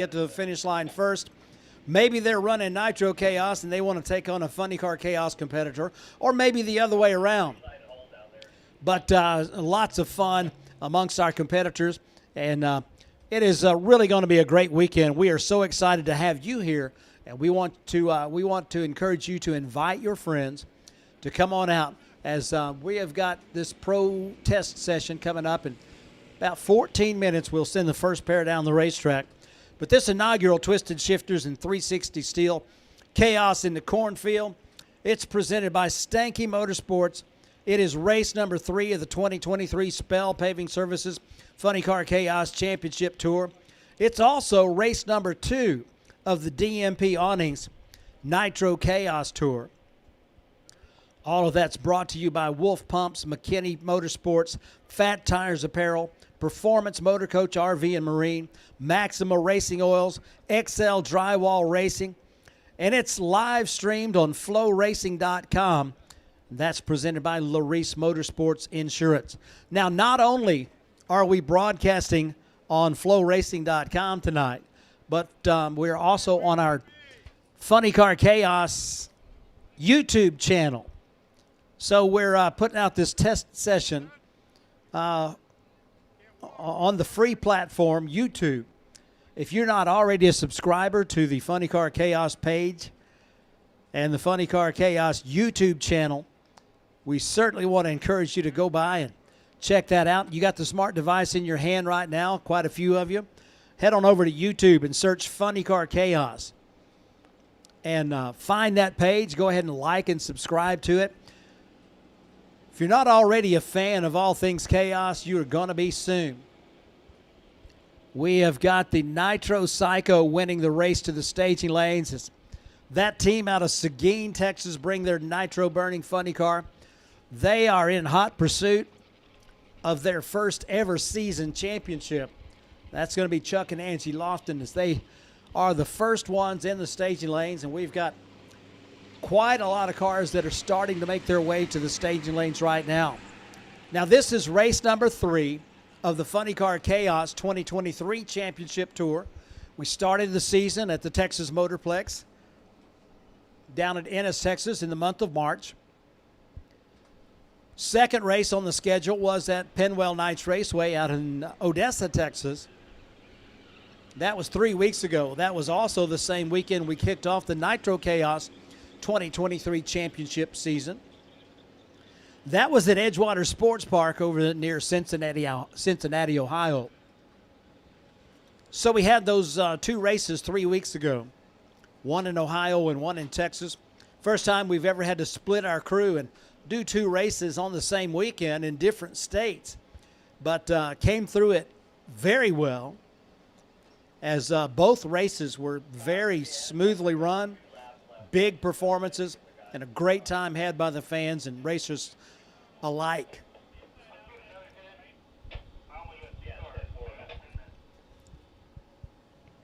get to the finish line first. Maybe they're running Nitro Chaos and they want to take on a Funny Car Chaos competitor, or maybe the other way around. But lots of fun amongst our competitors, and it is really going to be a great weekend. We are so excited to have you here, and we want to encourage you to invite your friends to come on out, as we have got this pro test session coming up in about 14 minutes. We'll send the first pair down the racetrack. But this inaugural Twisted Shifters and 360 Steel Chaos in the Cornfield, it's presented by Stanky Motorsports. It is race number 3 of the 2023 Spell Paving Services Funny Car Chaos Championship Tour. It's also race number 2 of the DMP Awnings Nitro Chaos Tour. All of that's brought to you by Wolf Pumps, McKinney Motorsports, Fat Tires Apparel, Performance Motor Coach RV and Marine, Maxima Racing Oils, XL Drywall Racing, and it's live streamed on flowracing.com. That's presented by Larice Motorsports Insurance. Now, not only are we broadcasting on flowracing.com tonight, but we're also on our Funny Car Chaos YouTube channel. So we're putting out this test session on the free platform, YouTube. If you're not already a subscriber to the Funny Car Chaos page and the Funny Car Chaos YouTube channel, we certainly want to encourage you to go by and check that out. You got the smart device in your hand right now, quite a few of you. Head on over to YouTube and search Funny Car Chaos and find that page. Go ahead and like and subscribe to it. If you're not already a fan of all things chaos, you are going to be soon. We have got the Nitro Psycho winning the race to the staging lanes. As that team out of Seguin, Texas, bring their nitro-burning funny car. They are in hot pursuit of their first ever season championship. That's going to be Chuck and Angie Lofton, as they are the first ones in the staging lanes, and we've got quite a lot of cars that are starting to make their way to the staging lanes right now. Now, this is race number 3 of the Funny Car Chaos 2023 Championship Tour. We started the season at the Texas Motorplex down at Ennis, Texas in the month of March. Second race on the schedule was at Penwell Nights Raceway out in Odessa, Texas. That was 3 weeks ago. That was also the same weekend we kicked off the Nitro Chaos 2023 championship season. That was at Edgewater Sports Park over near Cincinnati, Ohio. So we had those 2 races 3 weeks ago, one in Ohio and one in Texas. First time we've ever had to split our crew and do 2 races on the same weekend in different states, but came through it very well, as both races were very smoothly run. Big performances and a great time had by the fans and racers alike.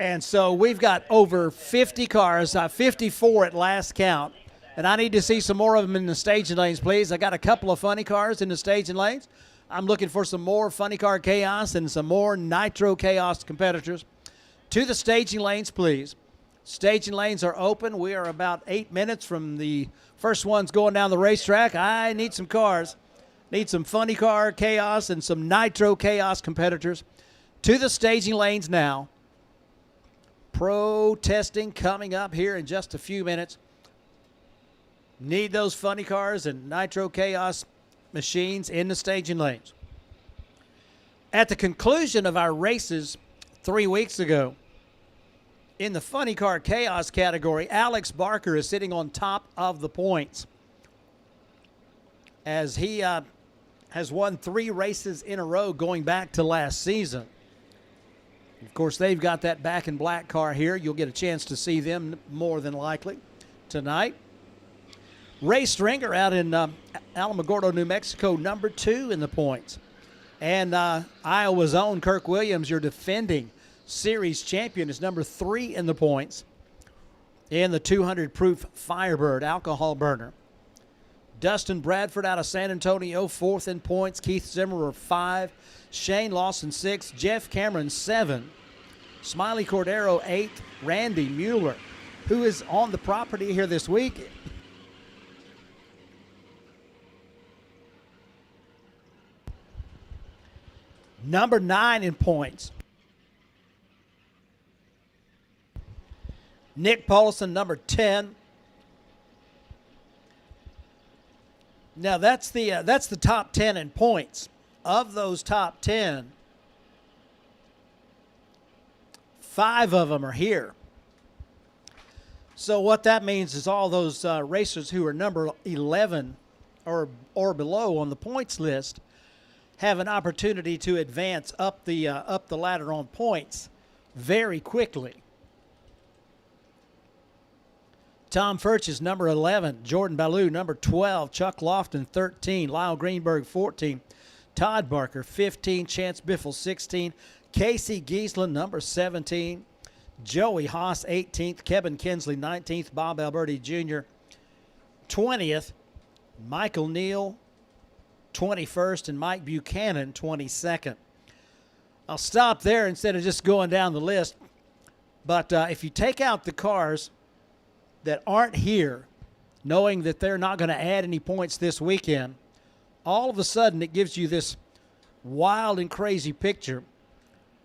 And so we've got over 50 cars, 54 at last count, and I need to see some more of them in the staging lanes, please. I got a couple of funny cars in the staging lanes. I'm looking for some more Funny Car Chaos and some more Nitro Chaos competitors. To the staging lanes, please. Staging lanes are open. We are about 8 minutes from the first ones going down the racetrack. I need some cars. Need some Funny Car Chaos and some Nitro Chaos competitors. To the staging lanes now. Pro testing coming up here in just a few minutes. Need those funny cars and Nitro Chaos machines in the staging lanes. At the conclusion of our races 3 weeks ago, in the Funny Car Chaos category, Alex Barker is sitting on top of the points, as he has won 3 races in a row going back to last season. Of course, they've got that back in black car here. You'll get a chance to see them more than likely tonight. Ray Stringer out in Alamogordo, New Mexico, number 2 in the points. And Iowa's own Kirk Williams, your defending series champion, is number 3 in the points in the 200 proof Firebird alcohol burner. Dustin Bradford out of San Antonio, 4th in points. Keith Zimmerer, 5. Shane Lawson, 6. Jeff Cameron, 7. Smiley Cordero 8th. Randy Mueller, who is on the property here this week. Number 9 in points. Nick Paulson, number 10. Now that's the top 10 in points. Of those top 10, 5 of them are here. So what that means is all those racers who are number 11 or below on the points list have an opportunity to advance up the ladder on points very quickly. Tom Furch is number 11. Jordan Ballou, number 12. Chuck Lofton, 13. Lyle Greenberg, 14. Todd Barker, 15. Chance Biffle, 16. Casey Giesland, number 17. Joey Haas, 18th. Kevin Kinsley, 19th. Bob Alberti Jr., 20th. Michael Neal, 21st. And Mike Buchanan, 22nd. I'll stop there instead of just going down the list. But if you take out the cars that aren't here, knowing that they're not going to add any points this weekend, all of a sudden it gives you this wild and crazy picture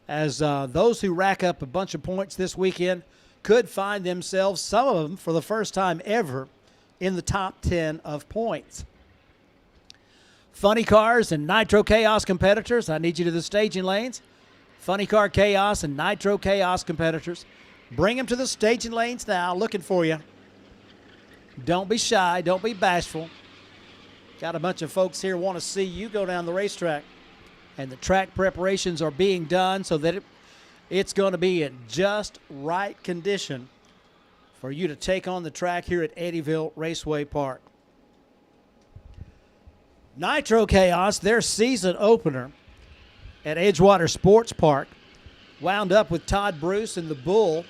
as those who rack up a bunch of points this weekend could find themselves, some of them for the first time ever, in the top 10 of points. Funny Cars and Nitro Chaos competitors, I need you to the staging lanes. Funny Car Chaos and Nitro Chaos competitors, bring them to the staging lanes now, looking for you. Don't be shy. Don't be bashful. Got a bunch of folks here want to see you go down the racetrack. And the track preparations are being done so that it's going to be in just right condition for you to take on the track here at Eddyville Raceway Park. Nitro Chaos, their season opener at Edgewater Sports Park, wound up with Todd Bruce in the Bull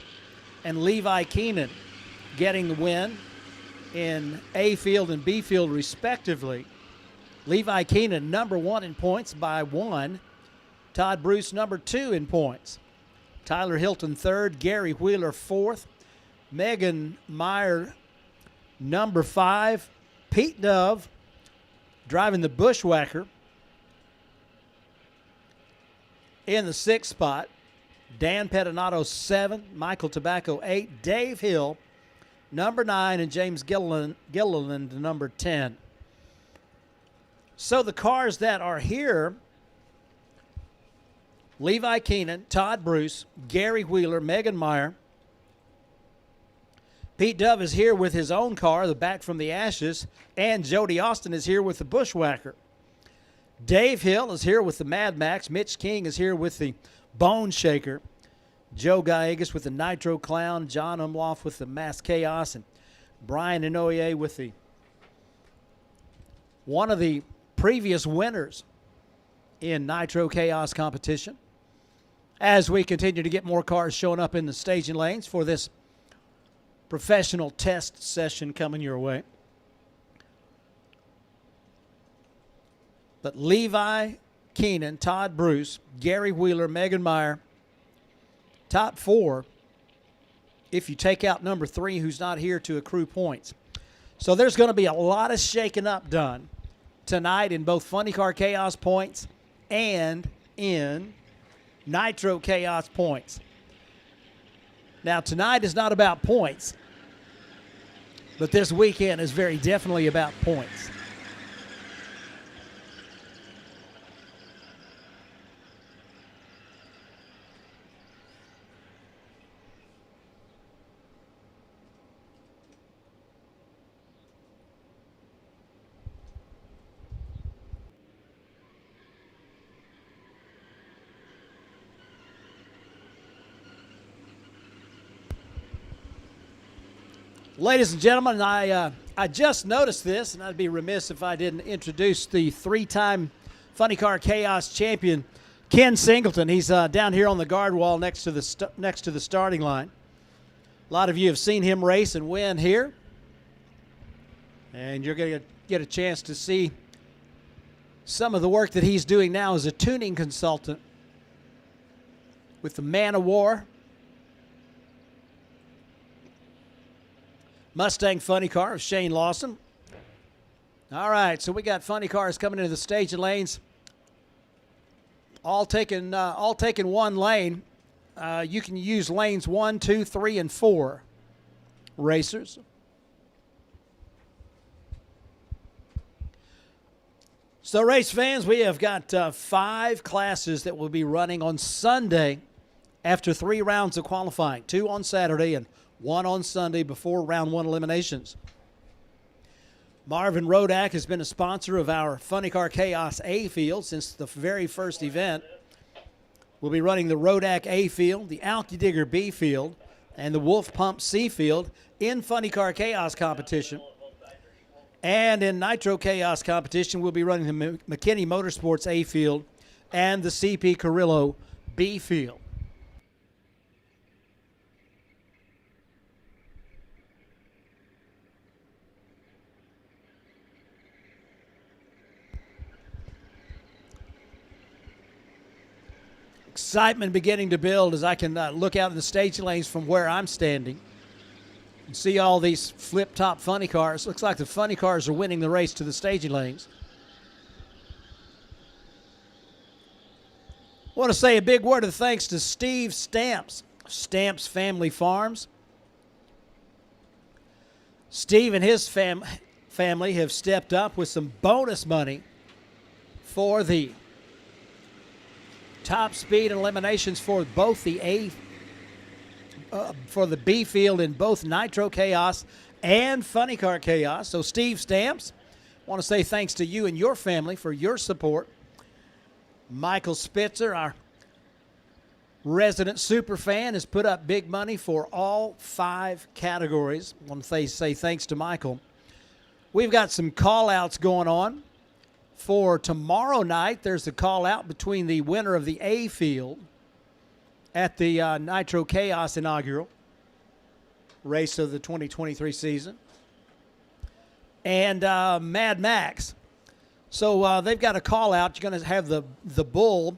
and Levi Keenan getting the win in A field and B field respectively. Levi Keenan number 1 in points by 1. Todd Bruce number 2 in points. Tyler Hilton 3rd. Gary Wheeler 4th. Megan Meyer number 5. Pete Dove driving the Bushwhacker in the 6th spot. Dan Pettinato 7, Michael Tobacco 8, Dave Hill number 9, and James Gilliland number 10. So the cars that are here, Levi Keenan, Todd Bruce, Gary Wheeler, Megan Meyer. Pete Dove is here with his own car, the Back from the Ashes, and Jody Austin is here with the Bushwhacker. Dave Hill is here with the Mad Max. Mitch King is here with the Bone Shaker. Joe Gallegos with the Nitro Clown. John Umloff with the Mass Chaos. And Brian Inoue with the one of the previous winners in Nitro Chaos competition. As we continue to get more cars showing up in the staging lanes for this professional test session coming your way. But Levi Keenan, Todd Bruce, Gary Wheeler, Megan Meyer, top 4 if you take out number 3 who's not here to accrue points. So there's going to be a lot of shaking up done tonight in both Funny Car Chaos points and in Nitro Chaos points. Now tonight is not about points, but this weekend is very definitely about points. Ladies and gentlemen, I just noticed this, and I'd be remiss if I didn't introduce the 3-time Funny Car Chaos champion, Ken Singleton. He's down here on the guard wall next to the starting line. A lot of you have seen him race and win here, and you're going to get a chance to see some of the work that he's doing now as a tuning consultant with the Man of War Mustang Funny Car of Shane Lawson. All right, so we got funny cars coming into the staging lanes. All taking one lane. You can use lanes 1, 2, 3, and 4. Racers. So, race fans, we have got 5 classes that will be running on Sunday after 3 rounds of qualifying. 2 on Saturday and 1 on Sunday before round 1 eliminations. Marvin Rodak has been a sponsor of our Funny Car Chaos A field since the very first event. We'll be running the Rodak A field, the Alky Digger B field, and the Wolf Pump C field in Funny Car Chaos competition. And in Nitro Chaos competition, we'll be running the McKinney Motorsports A field and the CP Carrillo B field. Excitement beginning to build as I can look out in the staging lanes from where I'm standing and see all these flip-top funny cars. Looks like the funny cars are winning the race to the staging lanes. I want to say a big word of thanks to Steve Stamps, Stamps Family Farms. Steve and his family have stepped up with some bonus money for the top speed and eliminations for both the for the B field in both Nitro Chaos and Funny Car Chaos. So Steve Stamps, I want to say thanks to you and your family for your support. Michael Spitzer, our resident super fan, has put up big money for all 5 categories. I want to say thanks to Michael. We've got some call-outs going on. For tomorrow night, there's a call-out between the winner of the A field at the Nitro Chaos inaugural race of the 2023 season and Mad Max. So they've got a call-out. You're going to have the Bull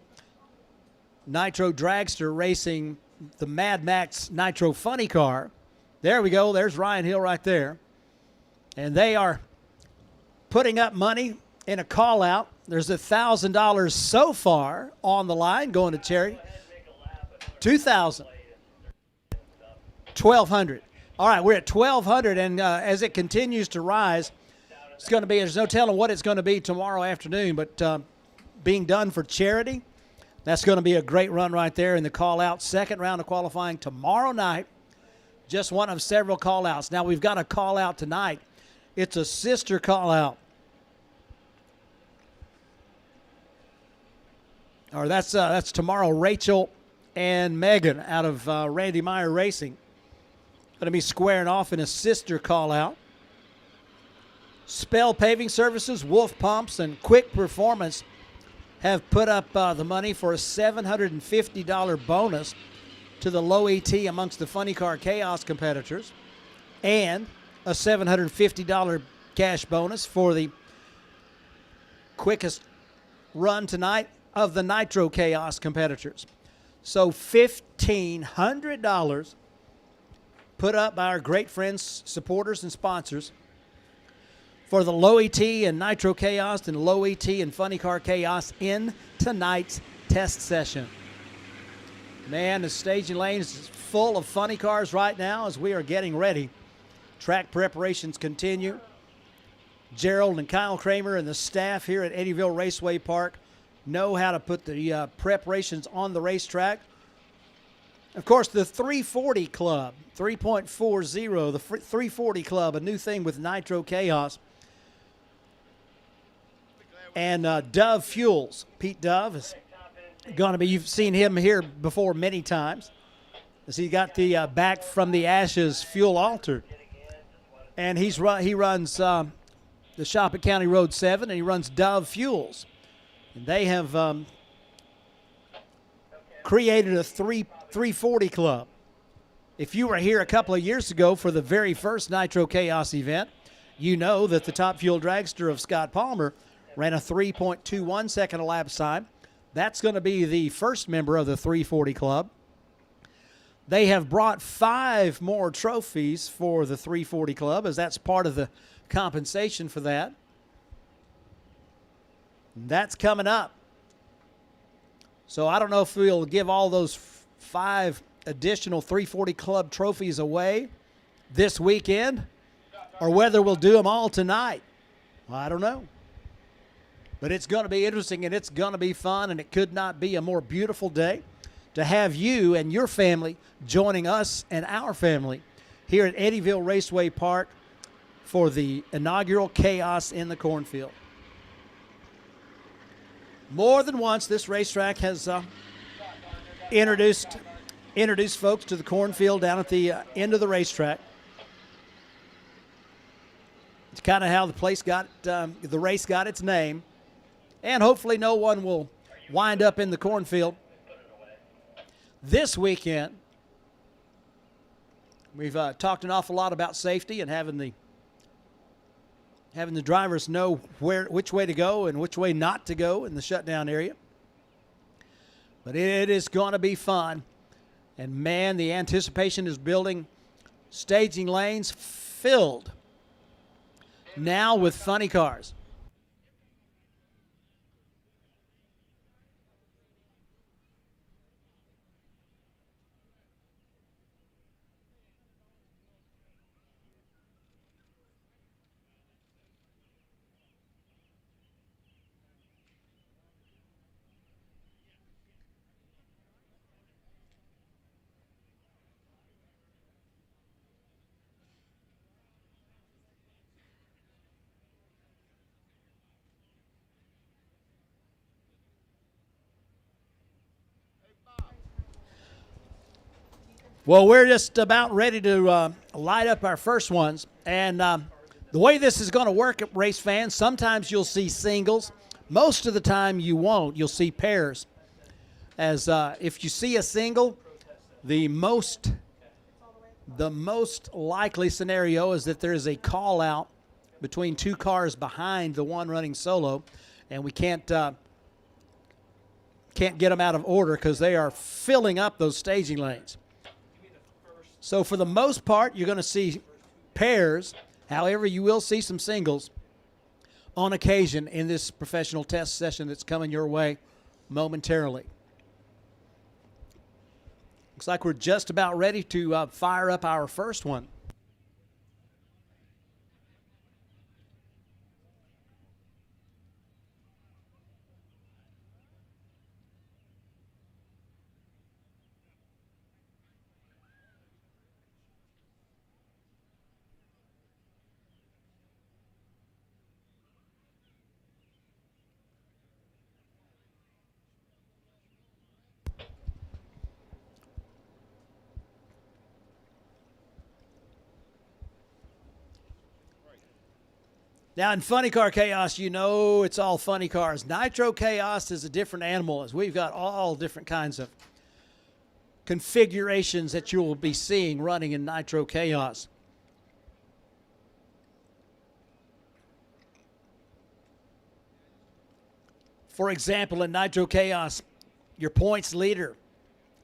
Nitro Dragster racing the Mad Max Nitro Funny Car. There we go. There's Ryan Hill right there. And they are putting up money in a call-out. There's $1,000 so far on the line going to charity. $2,000. $1,200. All right, we're at $1,200, and as it continues to rise, it's going to be, there's no telling what it's going to be tomorrow afternoon, but being done for charity, that's going to be a great run right there in the call-out. Second round of qualifying tomorrow night. Just one of several call-outs. Now, we've got a call-out tonight. It's a sister call-out. Or that's tomorrow. Rachel and Megan out of Randy Meyer Racing going to be squaring off in a sister call-out. Spell Paving Services, Wolf Pumps, and Quick Performance have put up the money for a $750 bonus to the low ET amongst the Funny Car Chaos competitors and a $750 cash bonus for the quickest run tonight of the Nitro Chaos competitors. So $1,500 put up by our great friends, supporters, and sponsors for the low ET and Nitro Chaos and low ET and Funny Car Chaos in tonight's test session. Man, the staging lane is full of funny cars right now as we are getting ready. Track preparations continue. Gerald and Kyle Kramer and the staff here at Eddyville Raceway Park know how to put the preparations on the racetrack. Of course, the 340 Club, 3.40, the 340 Club, a new thing with Nitro Chaos. And Dove Fuels, Pete Dove is going to be, you've seen him here before many times, as he got the back from the ashes fuel altered. And he runs the shop at County Road 7, and he runs Dove Fuels. And they have created a 340 Club. If you were here a couple of years ago for the very first Nitro Chaos event, you know that the top fuel dragster of Scott Palmer ran a 3.21 second elapsed time. That's going to be the first member of the 340 Club. They have brought 5 more trophies for the 340 Club, as that's part of the compensation for that. That's coming up. So I don't know if we'll give all those 5 additional 340 Club trophies away this weekend or whether we'll do them all tonight. Well, I don't know. But it's going to be interesting and it's going to be fun, and it could not be a more beautiful day to have you and your family joining us and our family here at Eddyville Raceway Park for the inaugural Chaos in the Cornfield. More than once, this racetrack has introduced folks to the cornfield down at the end of the racetrack. It's kind of how the race got its name, and hopefully no one will wind up in the cornfield. This weekend, we've talked an awful lot about safety and having the drivers know which way to go and which way not to go in the shutdown area. But it is going to be fun. And, man, the anticipation is building. Staging lanes filled now with funny cars. Well, we're just about ready to light up our first ones. And the way this is going to work, race fans, sometimes you'll see singles. Most of the time you won't. You'll see pairs. As if you see a single, the most likely scenario is that there is a call out between 2 cars behind the one running solo, and we can't get them out of order because they are filling up those staging lanes. So for the most part, you're going to see pairs. However, you will see some singles on occasion in this professional test session that's coming your way momentarily. Looks like we're just about ready to fire up our first one. Now, in Funny Car Chaos, you know it's all funny cars. Nitro Chaos is a different animal, as we've got all different kinds of configurations that you will be seeing running in Nitro Chaos. For example, in Nitro Chaos, your points leader,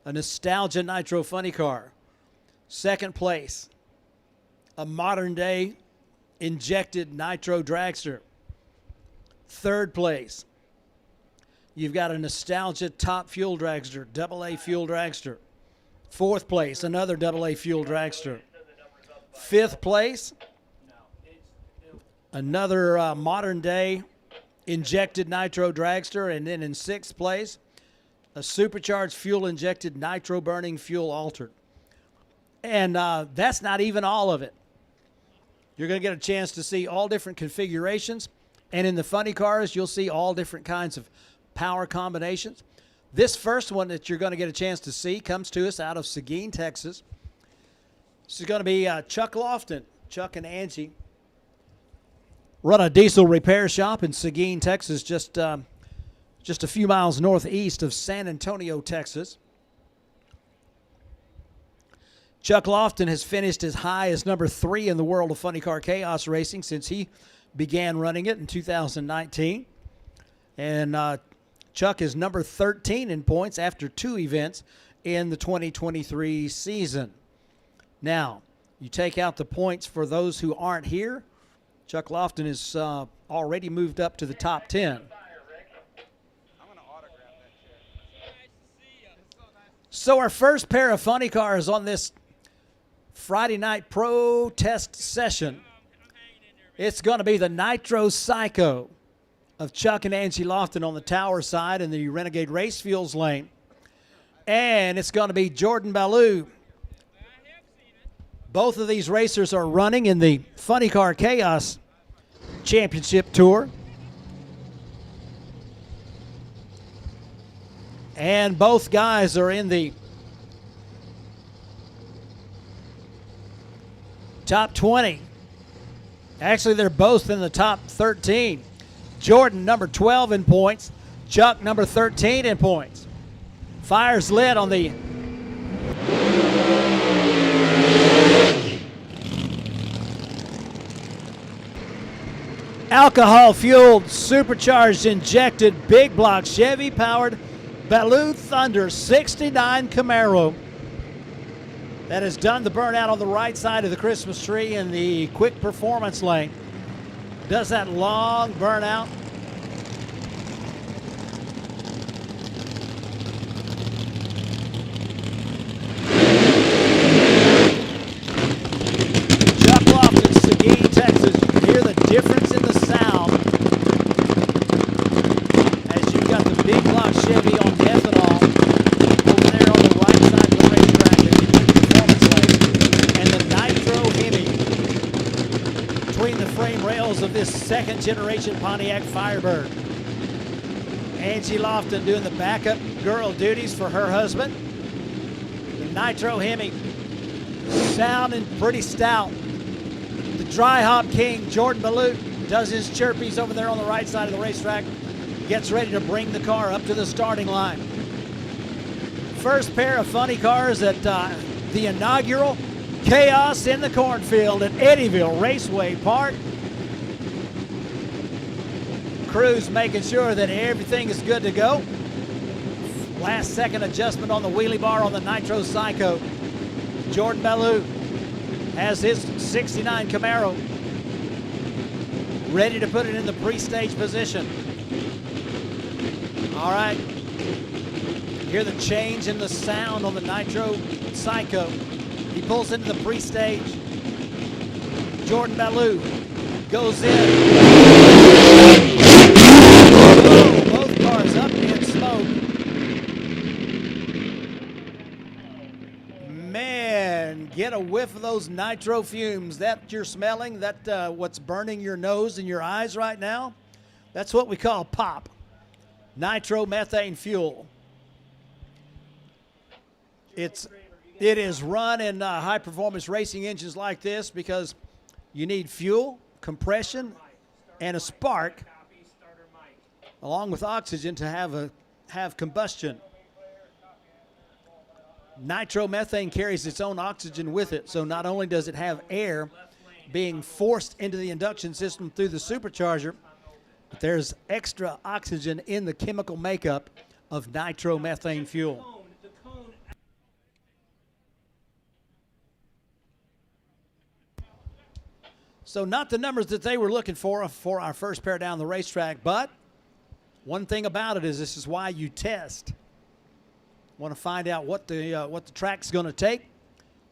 a Nostalgia Nitro Funny Car. Second place, a modern-day injected Nitro Dragster. Third place, you've got a Nostalgia Top Fuel Dragster, AA Fuel Dragster. Fourth place, another AA Fuel Dragster. Fifth place, another modern-day injected Nitro Dragster. And then in sixth place, a supercharged fuel-injected nitro-burning fuel altered. And that's not even all of it. You're going to get a chance to see all different configurations. And in the funny cars, you'll see all different kinds of power combinations. This first one that you're going to get a chance to see comes to us out of Seguin, Texas. This is going to be Chuck Lofton. Chuck and Angie run a diesel repair shop in Seguin, Texas, just a few miles northeast of San Antonio, Texas. Chuck Lofton has finished as high as number 3 in the world of Funny Car Chaos racing since he began running it in 2019. And Chuck is number 13 in points after 2 events in the 2023 season. Now, you take out the points for those who aren't here. Chuck Lofton is already moved up to the top 10. So our first pair of funny cars on this Friday night pro test session, it's going to be the Nitro Psycho of Chuck and Angie Lofton on the tower side in the Renegade Race Fuels lane. And it's going to be Jordan Ballou. Both of these racers are running in the Funny Car Chaos Championship Tour. And both guys are in the top 20. Actually, they're both in the top 13. Jordan, number 12 in points. Chuck, number 13 in points. Fire's lit on the alcohol-fueled, supercharged, injected, big block Chevy-powered Ballou Thunder 69 Camaro that has done the burnout on the right side of the Christmas tree in the quick performance lane. Does that long burnout. Chuck Lofton, Seguin, Texas. You can hear the difference in the sound as you've got the big block Chevy on ethanol over there on the right side of the racetrack in the quick performance lane, and the Nitro Hemi between the frame rails of this second generation Pontiac Firebird. Angie Lofton doing the backup girl duties for her husband. The Nitro Hemi sounding pretty stout. The dry hop king Jordan Ballou does his chirpies over there on the right side of the racetrack. Gets ready to bring the car up to the starting line. First pair of funny cars at the inaugural Chaos in the Cornfield at Eddyville Raceway Park. Crew's making sure that everything is good to go. Last second adjustment on the wheelie bar on the Nitro Psycho. Jordan Ballou has his 69 Camaro ready to put it in the pre-stage position. All right, hear the change in the sound on the Nitro Psycho. He pulls into the pre-stage. Jordan Ballou goes in. Oh, both cars up in smoke. Man, get a whiff of those nitro fumes that you're smelling, that what's burning your nose and your eyes right now. That's what we call pop. Nitromethane fuel. It is run in high-performance racing engines like this because you need fuel, compression, and a spark, along with oxygen to have combustion. Nitromethane carries its own oxygen with it, so not only does it have air being forced into the induction system through the supercharger, but there's extra oxygen in the chemical makeup of nitromethane fuel. So not the numbers that they were looking for our first pair down the racetrack, but one thing about it is this is why you test. Want to find out what the track's going to take,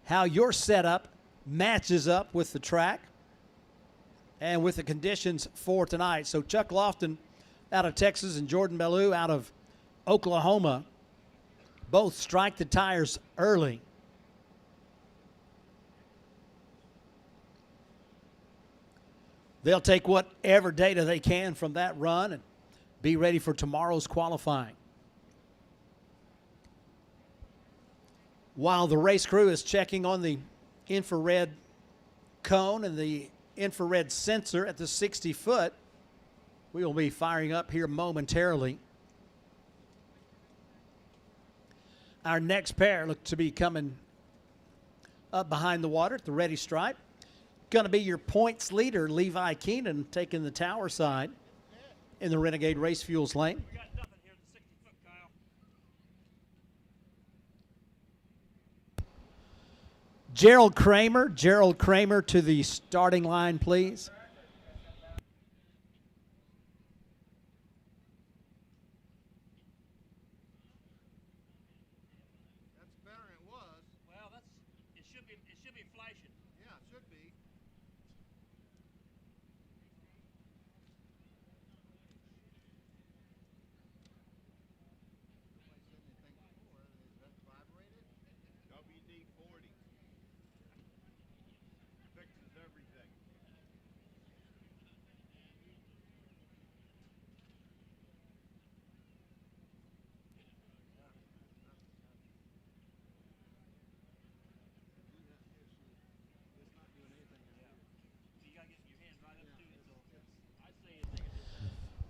how your setup matches up with the track, and with the conditions for tonight. So Chuck Lofton out of Texas and Jordan Ballou out of Oklahoma both strike the tires early. They'll take whatever data they can from that run and be ready for tomorrow's qualifying. While the race crew is checking on the infrared cone and the infrared sensor at the 60 foot, we will be firing up here momentarily. Our next pair look to be coming up behind the water at the ready stripe. Going to be your points leader, Levi Keenan, taking the tower side in the Renegade Race Fuels lane. Gerald Kramer to the starting line, please.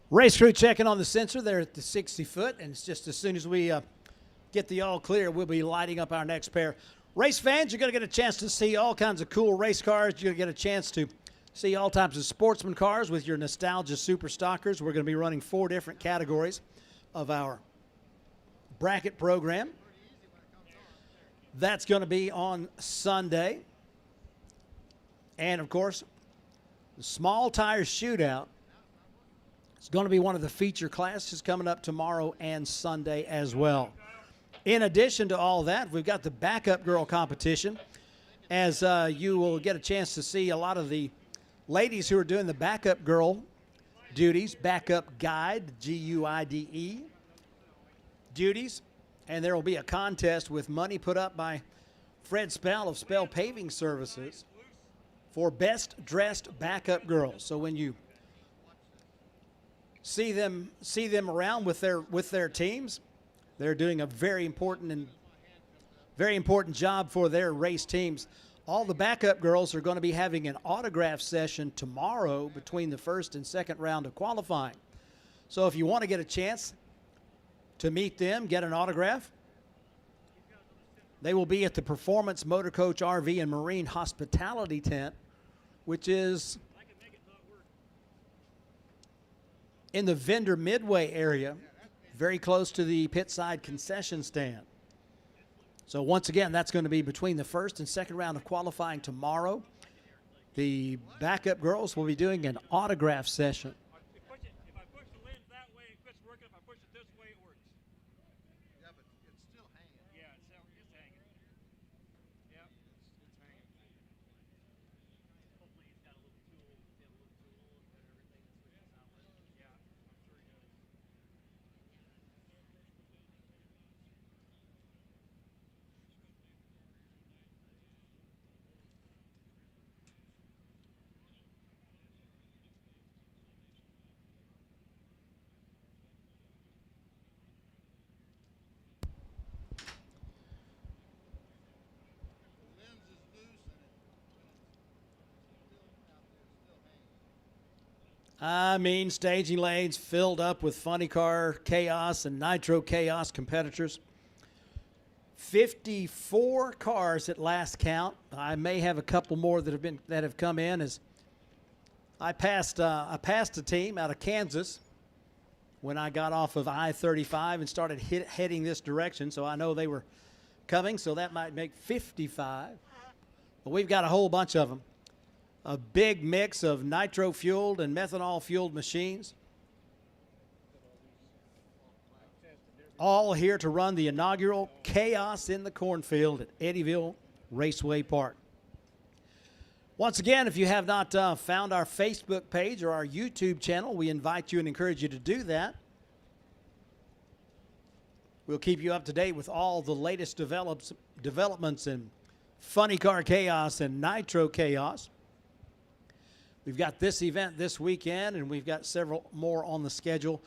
Race crew checking on the sensor there at the 60 foot, and it's just as soon as we get the all clear, we'll be lighting up our next pair. Race fans, you're going to get a chance to see all kinds of cool race cars. You're going to get a chance to see all types of sportsman cars with your nostalgia super stockers. We're going to be running 4 different categories of our bracket program. That's going to be on Sunday. And, of course, the small tire shootout. It's going to be one of the feature classes coming up tomorrow and Sunday as well. In addition to all that, we've got the backup girl competition, as you will get a chance to see a lot of the ladies who are doing the backup girl duties, backup guide, G-U-I-D-E, duties. And there will be a contest with money put up by Fred Spell of Spell Paving Services for best dressed backup girls. So when you see them around with their teams, they're doing a very important job for their race teams. All the backup girls are going to be having an autograph session tomorrow between the first and second round of qualifying. So if you want to get a chance to meet them, get an autograph, they will be at the Performance Motor Coach RV and Marine Hospitality Tent, which is in the Vendor Midway area, very close to the pit side concession stand. So once again, that's going to be between the first and second round of qualifying tomorrow. The backup girls will be doing an autograph session. If I push the lens that way, it quits working. If I push it this way, it works. Yeah, but it's still hanging. Yeah, it's hanging. Yeah. It's hanging. Hopefully he's got a little tool. He's got a little tool and everything that switches out with. Yeah, I'm sure he does. The lens is loose and it's still out there, still hanging. I mean, staging lanes filled up with funny car chaos and nitro chaos competitors. 54 cars at last count. I may have a couple more that have come in as I passed a team out of Kansas when I got off of I-35 and started heading this direction, so I know they were coming, so that might make 55. But we've got a whole bunch of them. A big mix of nitro-fueled and methanol-fueled machines, all here to run the inaugural Chaos in the Cornfield at Eddyville Raceway Park. Once again, if you have not found our Facebook page or our YouTube channel, we invite you and encourage you to do that. We'll keep you up to date with all the latest developments in funny car chaos and nitro chaos. We've got this event this weekend, and we've got several more on the schedule.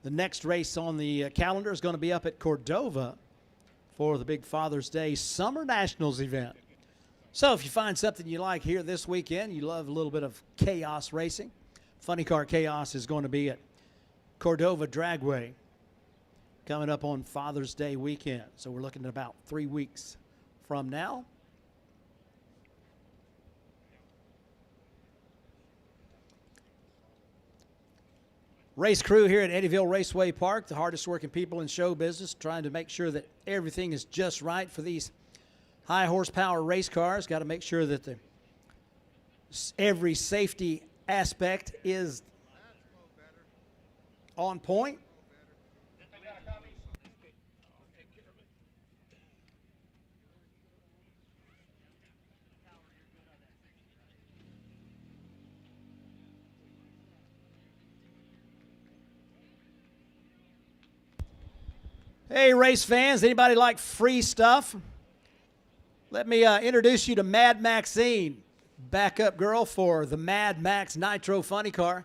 The next race on the calendar is going to be up at Cordova for the big Father's Day Summer Nationals event. So if you find something you like here this weekend, you love a little bit of chaos racing, Funny Car Chaos is going to be at Cordova Dragway coming up on Father's Day weekend. So we're looking at about 3 weeks from now. Race crew here at Eddyville Raceway Park, the hardest working people in show business, trying to make sure that everything is just right for these high horsepower race cars. Got to make sure that every safety aspect is on point. Hey, race fans, anybody like free stuff? Let me introduce you to Mad Maxine, backup girl for the Mad Max Nitro funny car.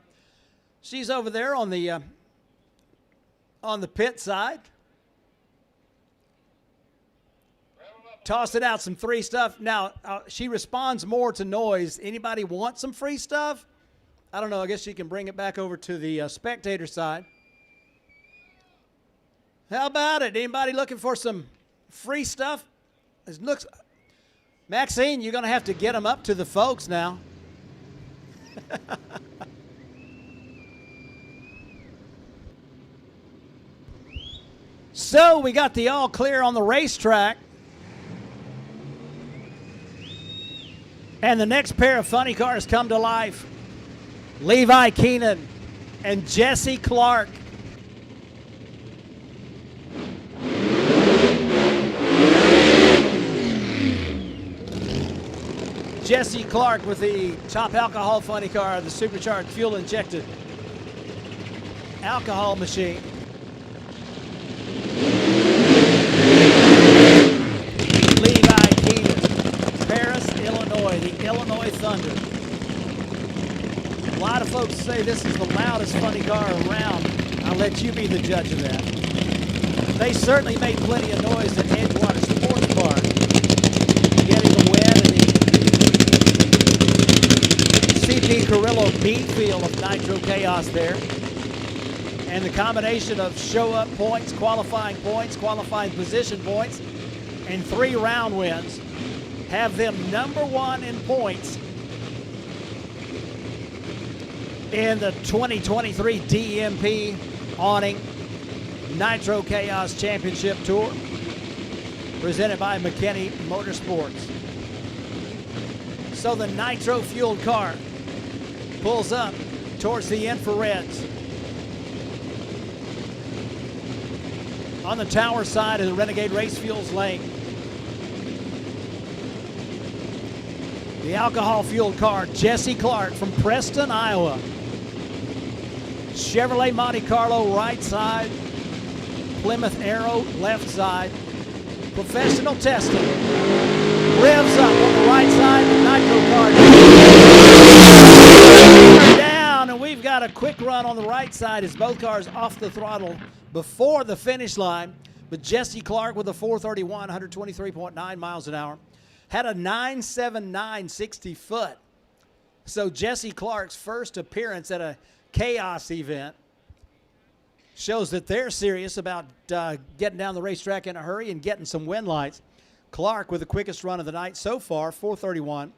She's over there on the pit side, tossing out some free stuff. Now, she responds more to noise. Anybody want some free stuff? I don't know. I guess she can bring it back over to the spectator side. How about it? Anybody looking for some free stuff? It looks, Maxine, you're going to have to get them up to the folks now. So we got the all clear on the racetrack. And the next pair of funny cars come to life. Levi Keenan and Jesse Clark. Jesse Clark with the top alcohol funny car, the supercharged fuel injected alcohol machine. Levi Keenan, Paris, Illinois, the Illinois Thunder. A lot of folks say this is the loudest funny car around. I'll let you be the judge of that. They certainly made plenty of noise at Edgewater Sports Park, getting the win and the CP Carrillo beat feel of Nitro Chaos there. And the combination of show-up points, qualifying position points, and 3 round wins have them #1 in points in the 2023 DMP awning Nitro Chaos Championship Tour, presented by McKinney Motorsports. So the nitro fueled car pulls up towards the infrareds. On the tower side of the Renegade Race Fuels lane, the alcohol fueled car, Jesse Clark from Preston, Iowa. Chevrolet Monte Carlo right side, Plymouth Arrow left side. Professional testing. Revs up on the right side, the nitro car down, and we've got a quick run on the right side as both cars off the throttle before the finish line. But Jesse Clark with a 431, 123.9 miles an hour, had a 979 60 foot. So Jesse Clark's first appearance at a Chaos event shows that they're serious about getting down the racetrack in a hurry and getting some win lights. Clark with the quickest run of the night so far, 431.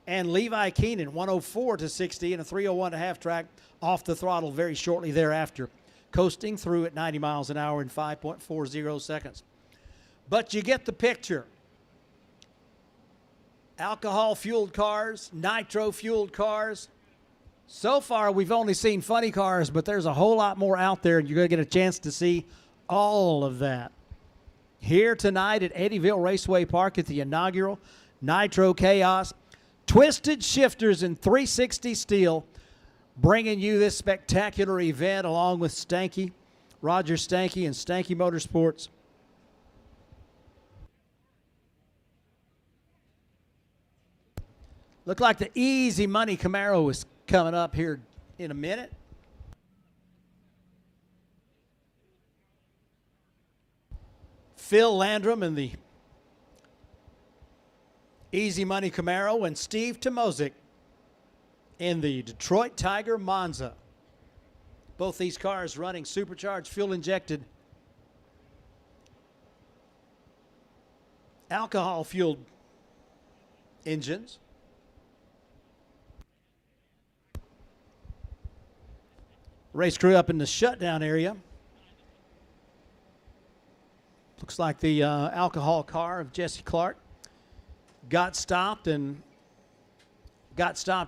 And Levi Keenan, 104 to 60 and a 301 to half track off the throttle very shortly thereafter, coasting through at 90 miles an hour in 5.40 seconds. But you get the picture. Alcohol-fueled cars, nitro-fueled cars. So far, we've only seen funny cars, but there's a whole lot more out there, and you're going to get a chance to see all of that here tonight at Eddyville Raceway Park at the inaugural Nitro Chaos. Twisted Shifters in 360 steel, bringing you this spectacular event along with Stanky, Roger Stanky, and Stanky Motorsports. Looked like the Easy Money Camaro was coming up here in a minute. Phil Landrum in the Easy Money Camaro and Steve Tomozik in the Detroit Tiger Monza. Both these cars running supercharged, fuel-injected, alcohol-fueled engines. Race crew up in the shutdown area. Looks like the alcohol car of Jesse Clark. got stopped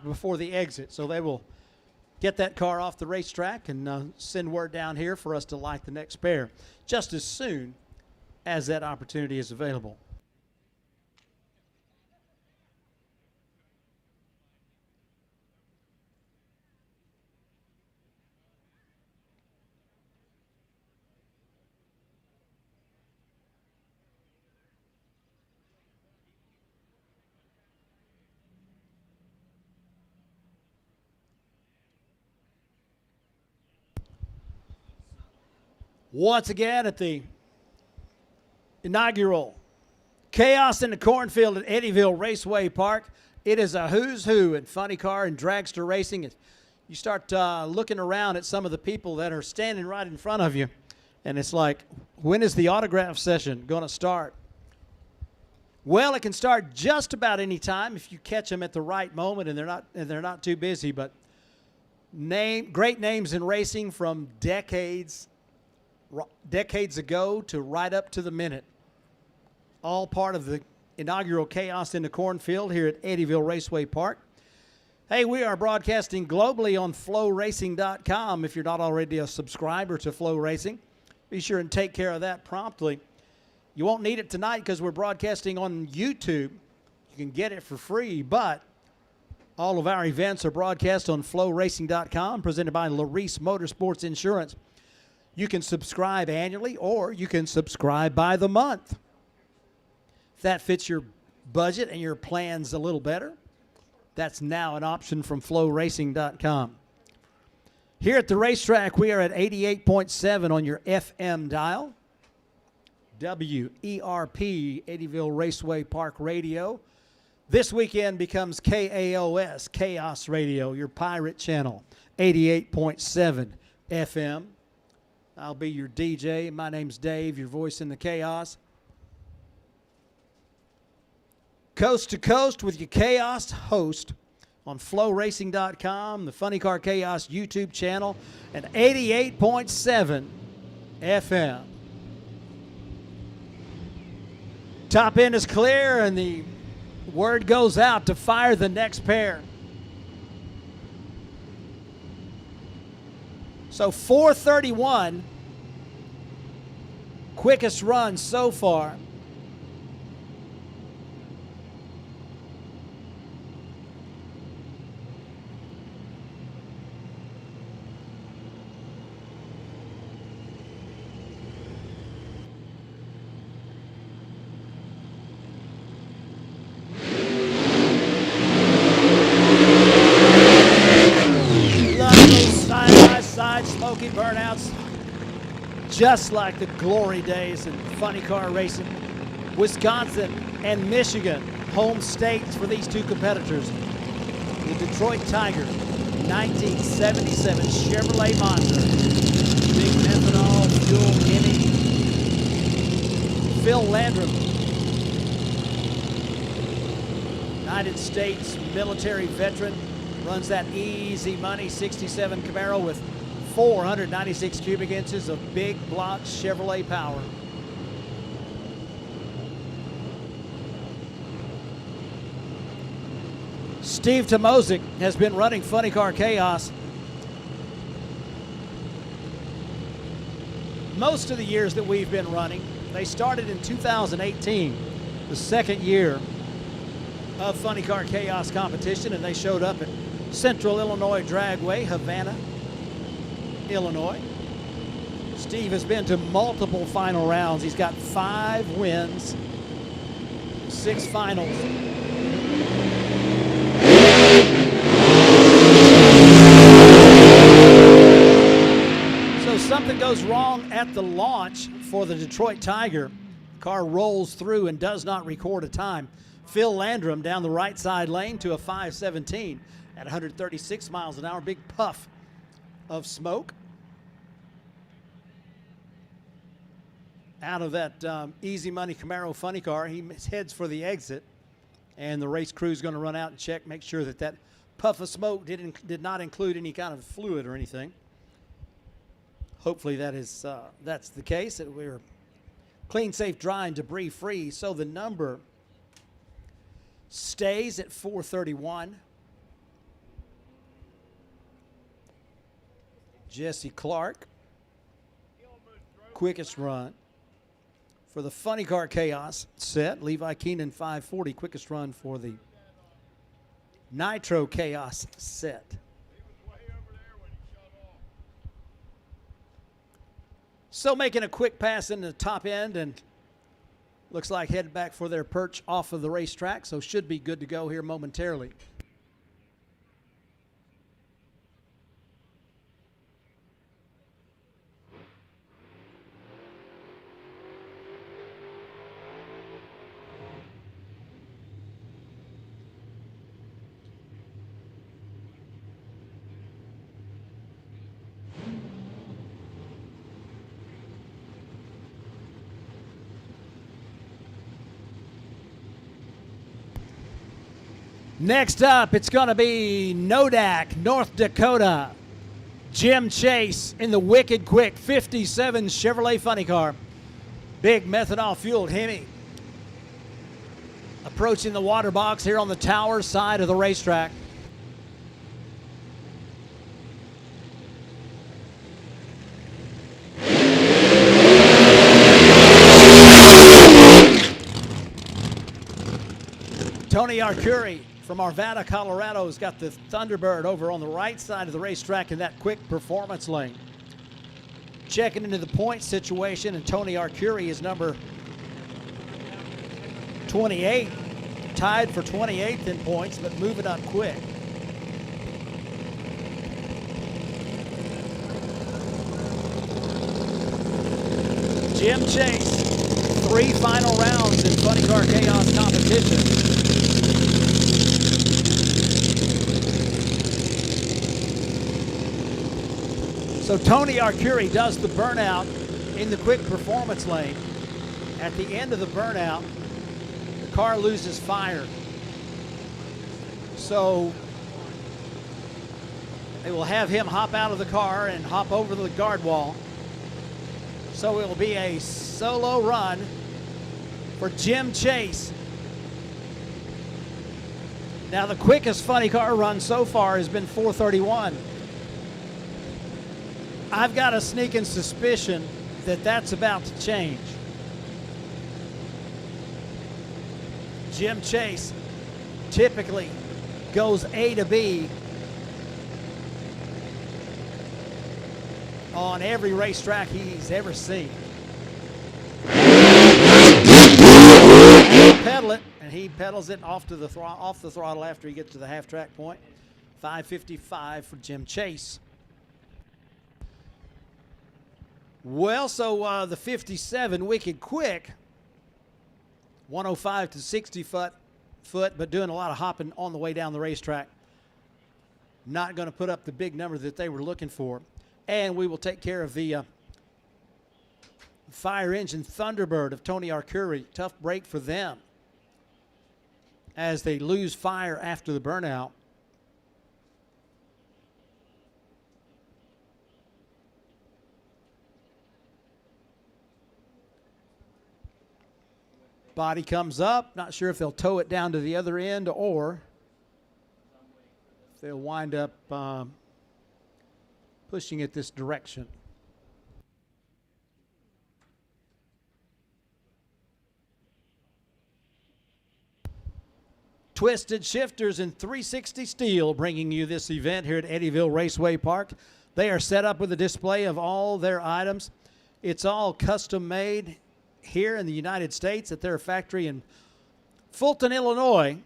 before the exit. So they will get that car off the racetrack and send word down here for us to light the next pair just as soon as that opportunity is available. Once again at the inaugural Chaos in the Cornfield at Eddyville Raceway Park. It is a who's who in funny car and dragster racing. You start looking around at some of the people that are standing right in front of you, and it's like, when is the autograph session going to start? Well, it can start just about any time if you catch them at the right moment and they're not too busy. But great names in racing from decades ago to right up to the minute. All part of the inaugural Chaos in the Cornfield here at Eddyville Raceway Park. Hey, we are broadcasting globally on flowracing.com. If you're not already a subscriber to Flow Racing, be sure and take care of that promptly. You won't need it tonight because we're broadcasting on YouTube. You can get it for free, but all of our events are broadcast on flowracing.com, presented by Larice Motorsports Insurance. You can subscribe annually or you can subscribe by the month. If that fits your budget and your plans a little better, that's now an option from flowracing.com. Here at the racetrack, we are at 88.7 on your FM dial. WERP, Eddyville Raceway Park Radio. This weekend becomes KAOS, Chaos Radio, your pirate channel, 88.7 FM. I'll be your DJ. My name's Dave, your voice in the chaos. Coast to coast with your chaos host on flowracing.com, the Funny Car Chaos YouTube channel, and 88.7 FM. Top end is clear, and the word goes out to fire the next pair. So 4:31, quickest run so far. Smoky burnouts, just like the glory days in funny car racing. Wisconsin and Michigan, home states for these two competitors. The Detroit Tiger, 1977 Chevrolet Monza, big methanol fuel Hemi. Phil Landrum, United States military veteran, runs that easy money 67 Camaro with 496 cubic inches of big block Chevrolet power. Steve Tomozik has been running Funny Car Chaos most of the years that we've been running. They started in 2018, the second year of Funny Car Chaos competition, and they showed up at Central Illinois Dragway, Havana, Illinois. Steve has been to multiple final rounds. He's got 5 wins, 6 finals. So something goes wrong at the launch for the Detroit Tiger. Car rolls through and does not record a time. Phil Landrum down the right side lane to a 5:17 at 136 miles an hour. Big puff of smoke out of that easy money Camaro funny car. He heads for the exit, and the race crew is going to run out and check, make sure that that puff of smoke did not include any kind of fluid or anything. Hopefully that's the case, that we're clean, safe, dry, and debris free. So the number stays at 431. Jesse Clark, quickest run. For the Funny Car Chaos set, Levi Keenan 540, quickest run for the Nitro Chaos set. So making a quick pass into the top end and looks like headed back for their perch off of the racetrack, so should be good to go here momentarily. Next up, it's going to be Nodak, North Dakota. Jim Chase in the wicked quick 57 Chevrolet Funny Car. Big methanol-fueled Hemi. Approaching the water box here on the tower side of the racetrack. Tony Arcuri from Arvada, Colorado has got the Thunderbird over on the right side of the racetrack in that quick performance lane. Checking into the point situation, and Tony Arcuri is number 28, tied for 28th in points, but moving up quick. Jim Chase, 3 final rounds in Funny Car Chaos competition. So Tony Arcuri does the burnout in the quick performance lane. At the end of the burnout, the car loses fire. So they will have him hop out of the car and hop over the guard wall. So it will be a solo run for Jim Chase. Now the quickest Funny Car run so far has been 431. I've got a sneaking suspicion that that's about to change. Jim Chase typically goes A to B on every racetrack he's ever seen. Pedal it, and he pedals it off the throttle after he gets to the half-track point. 5:55 for Jim Chase. Well, so the 57 wicked quick, 105 to 60 foot, but doing a lot of hopping on the way down the racetrack. Not going to put up the big number that they were looking for. And we will take care of the fire engine Thunderbird of Tony Arcuri. Tough break for them as they lose fire after the burnout. Body comes up. Not sure if they'll tow it down to the other end or if they'll wind up pushing it this direction. Twisted Shifters in 360 Steel bringing you this event here at Eddyville Raceway Park. They are set up with a display of all their items. It's all custom made here in the United States at their factory in Fulton, Illinois.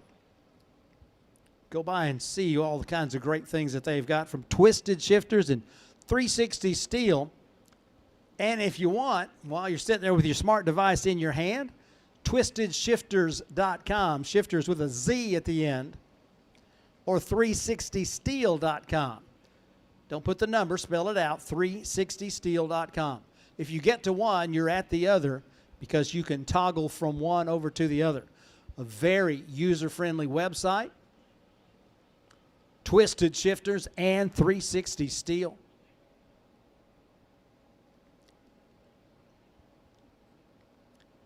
Go by and see all the kinds of great things that they've got from Twisted Shifters and 360 Steel. And if you want, while you're sitting there with your smart device in your hand, twistedshifters.com, shifters with a Z at the end, or 360steel.com. Don't put the number, spell it out, 360steel.com. If you get to one, you're at the other, because you can toggle from one over to the other. A very user-friendly website. Twisted Shifters and 360 Steel.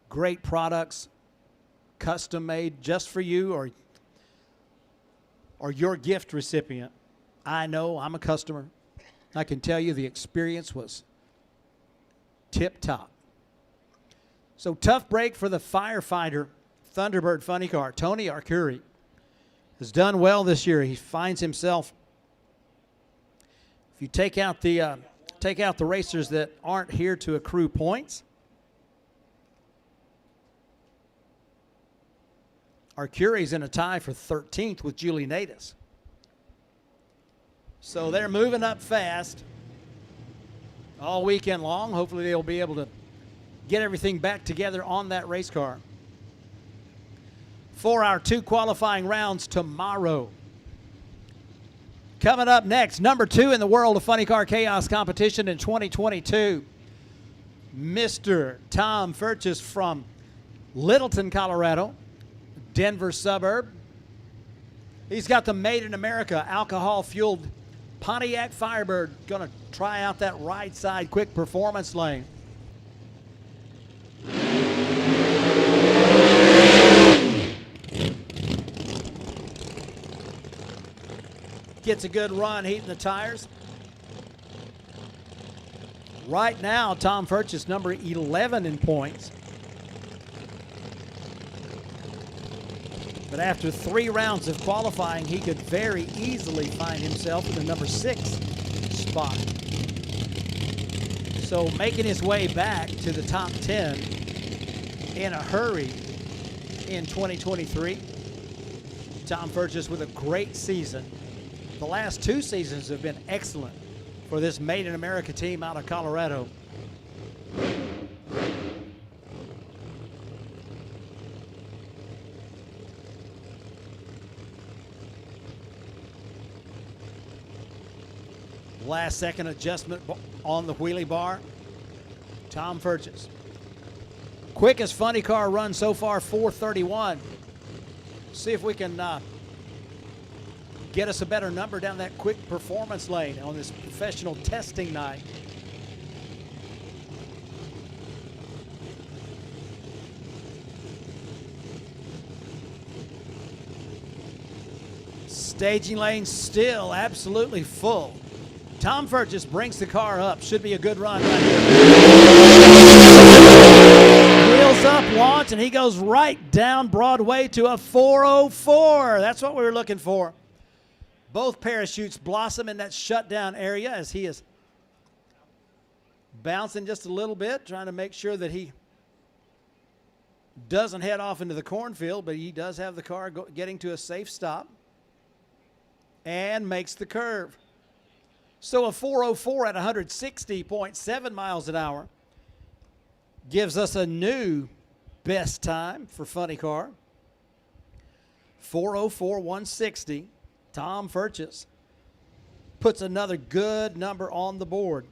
Great products, custom made just for you, or or your gift recipient. I know, I'm a customer. I can tell you the experience was tip-top. So tough break for the firefighter Thunderbird funny car. Tony Arcuri has done well this year. He finds himself, if you take out the racers that aren't here to accrue points, Arcuri's in a tie for 13th with Julie Natus. So they're moving up fast all weekend long. Hopefully they'll be able to get everything back together on that race car. For our 2 qualifying rounds tomorrow. Coming up next, number 2 in the World of Funny Car Chaos competition in 2022, Mr. Tom Furches from Littleton, Colorado, Denver suburb. He's got the Made in America alcohol-fueled Pontiac Firebird. Going to try out that right side quick performance lane. Gets a good run heating the tires. Right now, Tom Furches number 11 in points. But after 3 rounds of qualifying, he could very easily find himself in the number 6 spot. So making his way back to the top 10 in a hurry in 2023. Tom Furches with a great season. The last 2 seasons have been excellent for this Made in America team out of Colorado. Last second adjustment on the wheelie bar. Tom Furches. Quickest funny car run so far, 4:31. See if we can get us a better number down that quick performance lane on this professional testing night. Staging lane still absolutely full. Tom Furches brings the car up. Should be a good run right here. Wheels up, launch, and he goes right down Broadway to a 404. That's what we were looking for. Both parachutes blossom in that shutdown area as he is bouncing just a little bit, trying to make sure that he doesn't head off into the cornfield, but he does have the car getting to a safe stop and makes the curve. So a 404 at 160.7 miles an hour gives us a new best time for funny car. 404.160. Tom Furches puts another good number on the board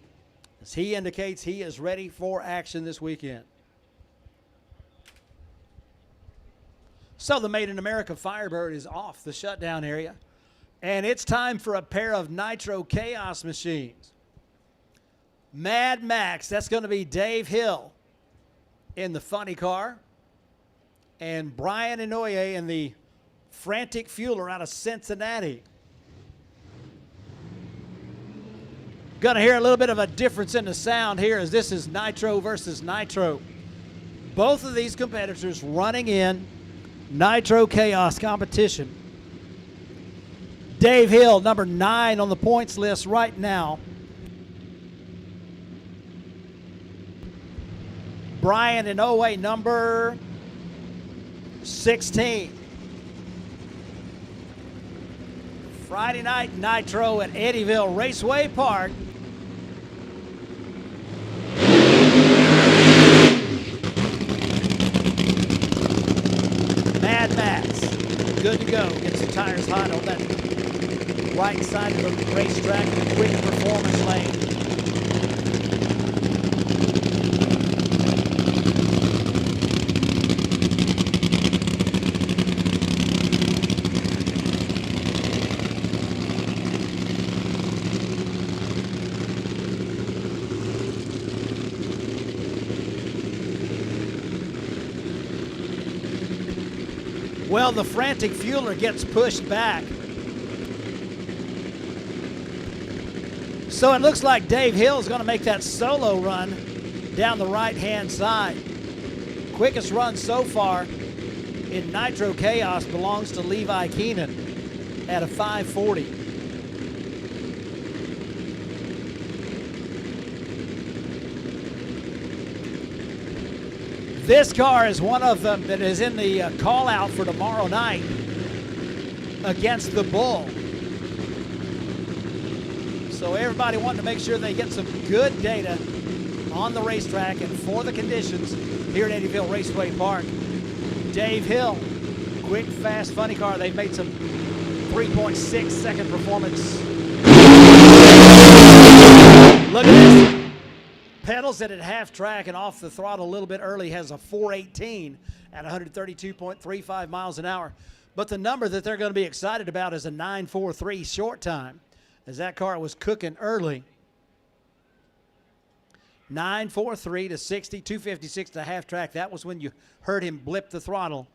as he indicates he is ready for action this weekend. So the Made in America Firebird is off the shutdown area. And it's time for a pair of Nitro Chaos machines. Mad Max, that's going to be Dave Hill in the funny car. And Brian Inoue in the Frantic Fueler out of Cincinnati. Going to hear a little bit of a difference in the sound here as this is Nitro versus Nitro. Both of these competitors running in Nitro Chaos competition. Dave Hill, number 9 on the points list right now. Brian Inoue, number 16. Friday night Nitro at Eddyville Raceway Park. Mad Max, good to go. Gets the tires hot on that right side of the racetrack in the quick performance lane. Well, the Frantic Fueler gets pushed back So it looks like Dave Hill is going to make that solo run down the right-hand side. Quickest run so far in Nitro Chaos belongs to Levi Keenan at a 5:40. This car is one of them that is in the call-out for tomorrow night against the Bull. So everybody wanting to make sure they get some good data on the racetrack and for the conditions here at Eddyville Raceway Park. Dave Hill, quick, fast, funny car. They've made some 3.6 second performance. Look at this. Pedals it at half track and off the throttle a little bit early, has a 418 at 132.35 miles an hour. But the number that they're going to be excited about is a 9.43 short time, as that car was cooking early. 9.43 to 60, 256 to half track. That was when you heard him blip the throttle.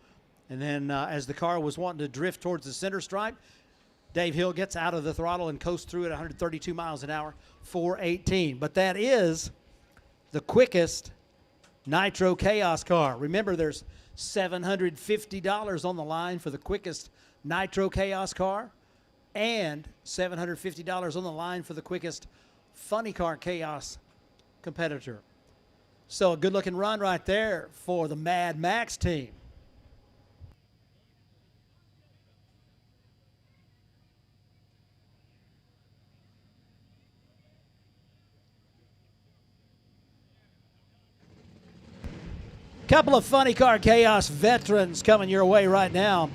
And then as the car was wanting to drift towards the center stripe, Dave Hill gets out of the throttle and coasts through at 132 miles an hour, 418. But that is the quickest Nitro Chaos car. Remember, there's $750 on the line for the quickest Nitro Chaos car and $750 on the line for the quickest Funny Car Chaos competitor. So a good-looking run right there for the Mad Max team. Couple of Funny Car Chaos veterans coming your way right now.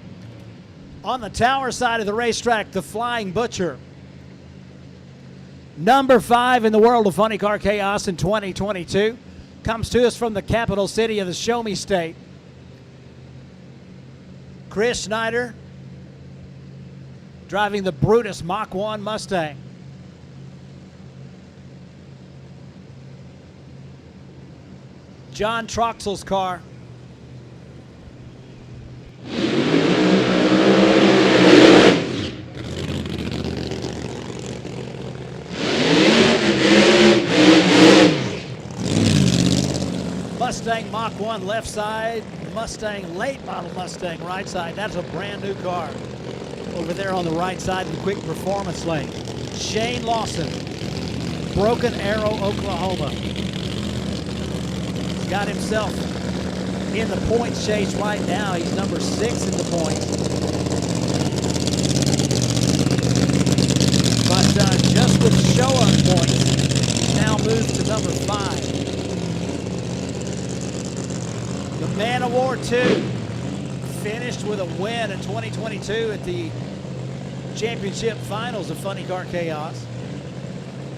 On the tower side of the racetrack, the Flying Butcher. Number 5 in the world of Funny Car Chaos in 2022. Comes to us from the capital city of the Show Me State. Chris Schneider driving the Brutus Mach 1 Mustang. John Troxell's car. Mustang Mach 1 left side, Mustang late model Mustang right side. That's a brand new car over there on the right side of the quick performance lane. Shane Lawson, Broken Arrow, Oklahoma. Got himself in the points chase right now. He's number 6 in the points. But just with show-up points, he's now moved to number 5. The Man of War 2 finished with a win in 2022 at the championship finals of Funny Car Chaos.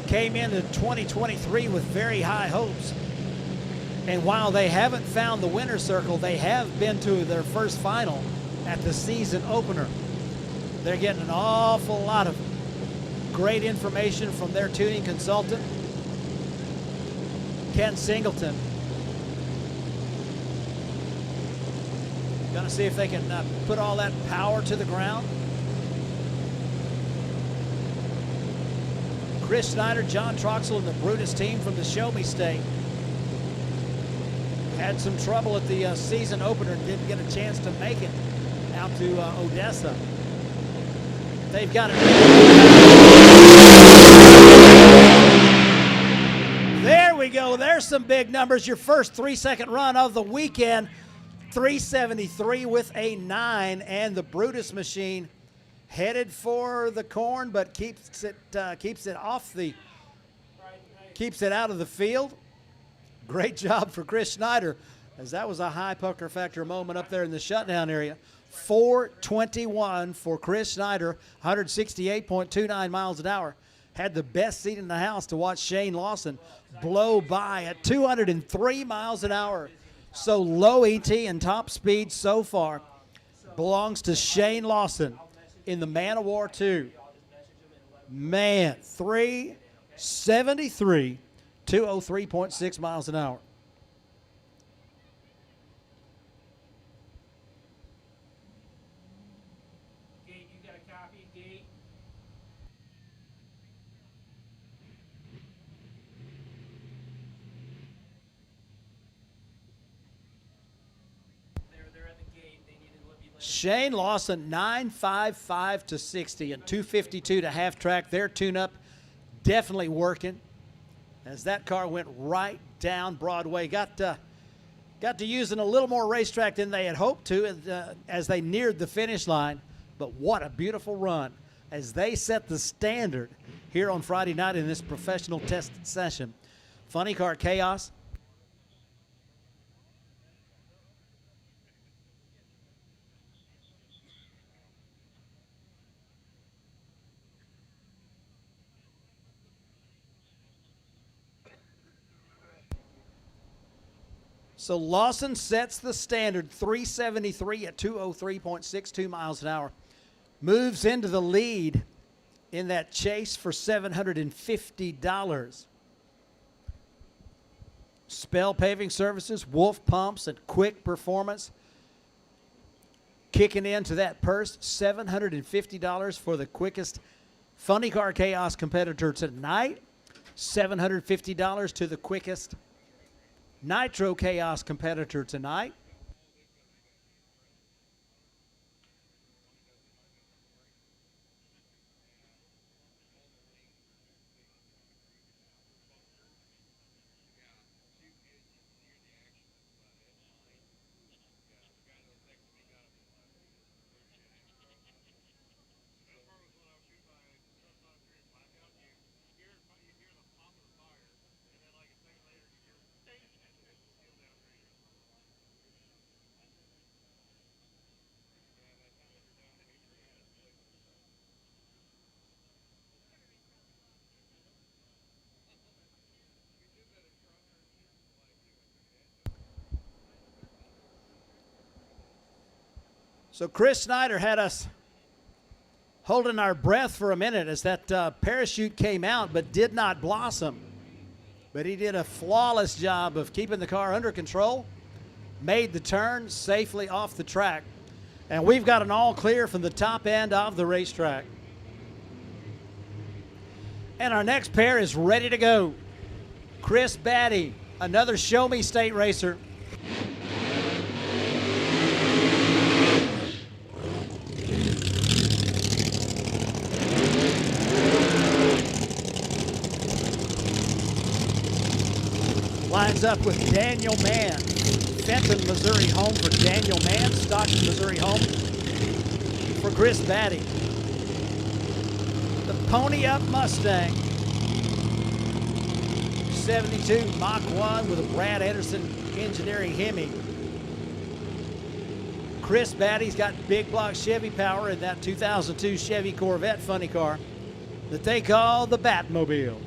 Came into 2023 with very high hopes. And while they haven't found the winner's circle, they have been to their first final at the season opener. They're getting an awful lot of great information from their tuning consultant, Ken Singleton. Going to see if they can put all that power to the ground. Chris Schneider, John Troxell, and the Brutus team from the Show Me State had some trouble at the season opener and didn't get a chance to make it out to Odessa. They've got it. There we go. There's some big numbers. Your first 3-second run of the weekend. 373 with a 9, and the Brutus machine headed for the corn, but keeps it out of the field. Great job for Chris Schneider, as that was a high pucker factor moment up there in the shutdown area. 421 for Chris Schneider, 168.29 miles an hour. Had the best seat in the house to watch Shane Lawson blow by at 203 miles an hour. So low ET and top speed so far belongs to Shane Lawson in the Man of War 2. Man, 373, 203.6 miles an hour. Gate, you got a copy, Gate? Shane Lawson, 9.55 to 60 and 2.52 to half track. Their tune-up definitely working as that car went right down Broadway. Got to using a little more racetrack than they had hoped to as they neared the finish line. But what a beautiful run as they set the standard here on Friday night in this professional test session. Funny Car Chaos. So Lawson sets the standard, 373 at 203.62 miles an hour. Moves into the lead in that chase for $750. Spell Paving Services, Wolf Pumps, and Quick Performance kicking into that purse, $750 for the quickest Funny Car Chaos competitor tonight, $750 to the quickest Nitro Chaos competitor tonight. So Chris Snyder had us holding our breath for a minute as that parachute came out but did not blossom. But he did a flawless job of keeping the car under control, made the turn safely off the track. And we've got an all clear from the top end of the racetrack. And our next pair is ready to go. Chris Batty, another Show Me State racer. Lines up with Daniel Mann. Fenton, Missouri home for Daniel Mann. Stockton, Missouri home for Chris Batty. The Pony Up Mustang. 72 Mach 1 with a Brad Anderson Engineering Hemi. Chris Batty's got big block Chevy power in that 2002 Chevy Corvette funny car that they call the Batmobile.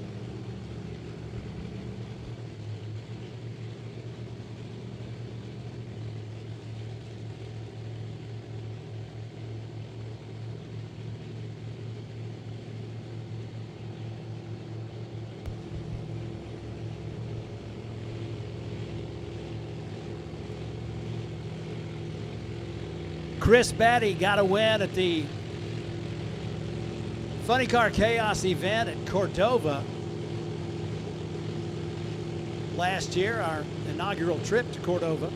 Chris Batty got a win at the Funny Car Chaos event at Cordova last year, our inaugural trip to Cordova.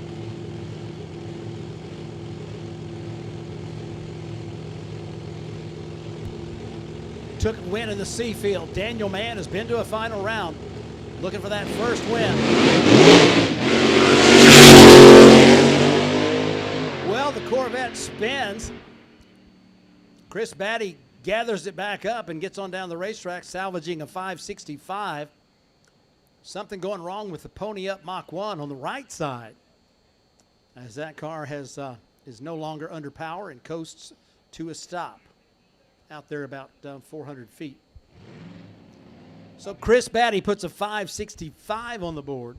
Took a win in the C field. Daniel Mann has been to a final round, looking for that first win. Well, the Corvette spins. Chris Batty gathers it back up and gets on down the racetrack, salvaging a 565. Something going wrong with the Pony Up Mach 1 on the right side, as that car has is no longer under power and coasts to a stop out there about 400 feet. So Chris Batty puts a 565 on the board.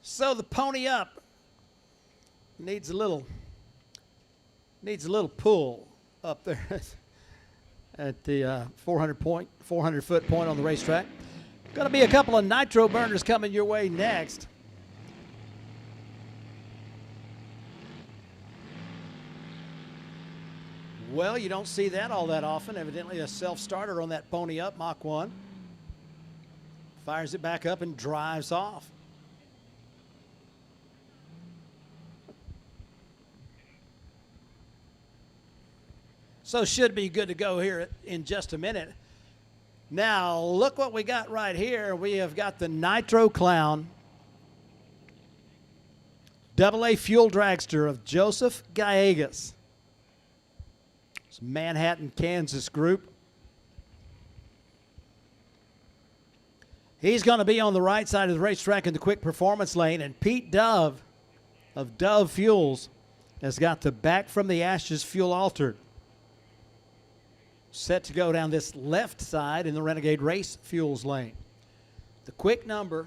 So the pony up needs a little pull up there at the 400-foot point on the racetrack. Going to be a couple of nitro burners coming your way next. Well, you don't see that all that often. Evidently a self-starter on that pony up, Mach 1. Fires it back up and drives off. So should be good to go here in just a minute. Now, look what we got right here. We have got the Nitro Clown, AA fuel dragster of Joseph Gallegos. It's a Manhattan, Kansas group. He's going to be on the right side of the racetrack in the quick performance lane, and Pete Dove of Dove Fuels has got the back from the ashes fuel altered. Set to go down this left side in the Renegade Race Fuels lane. The quick number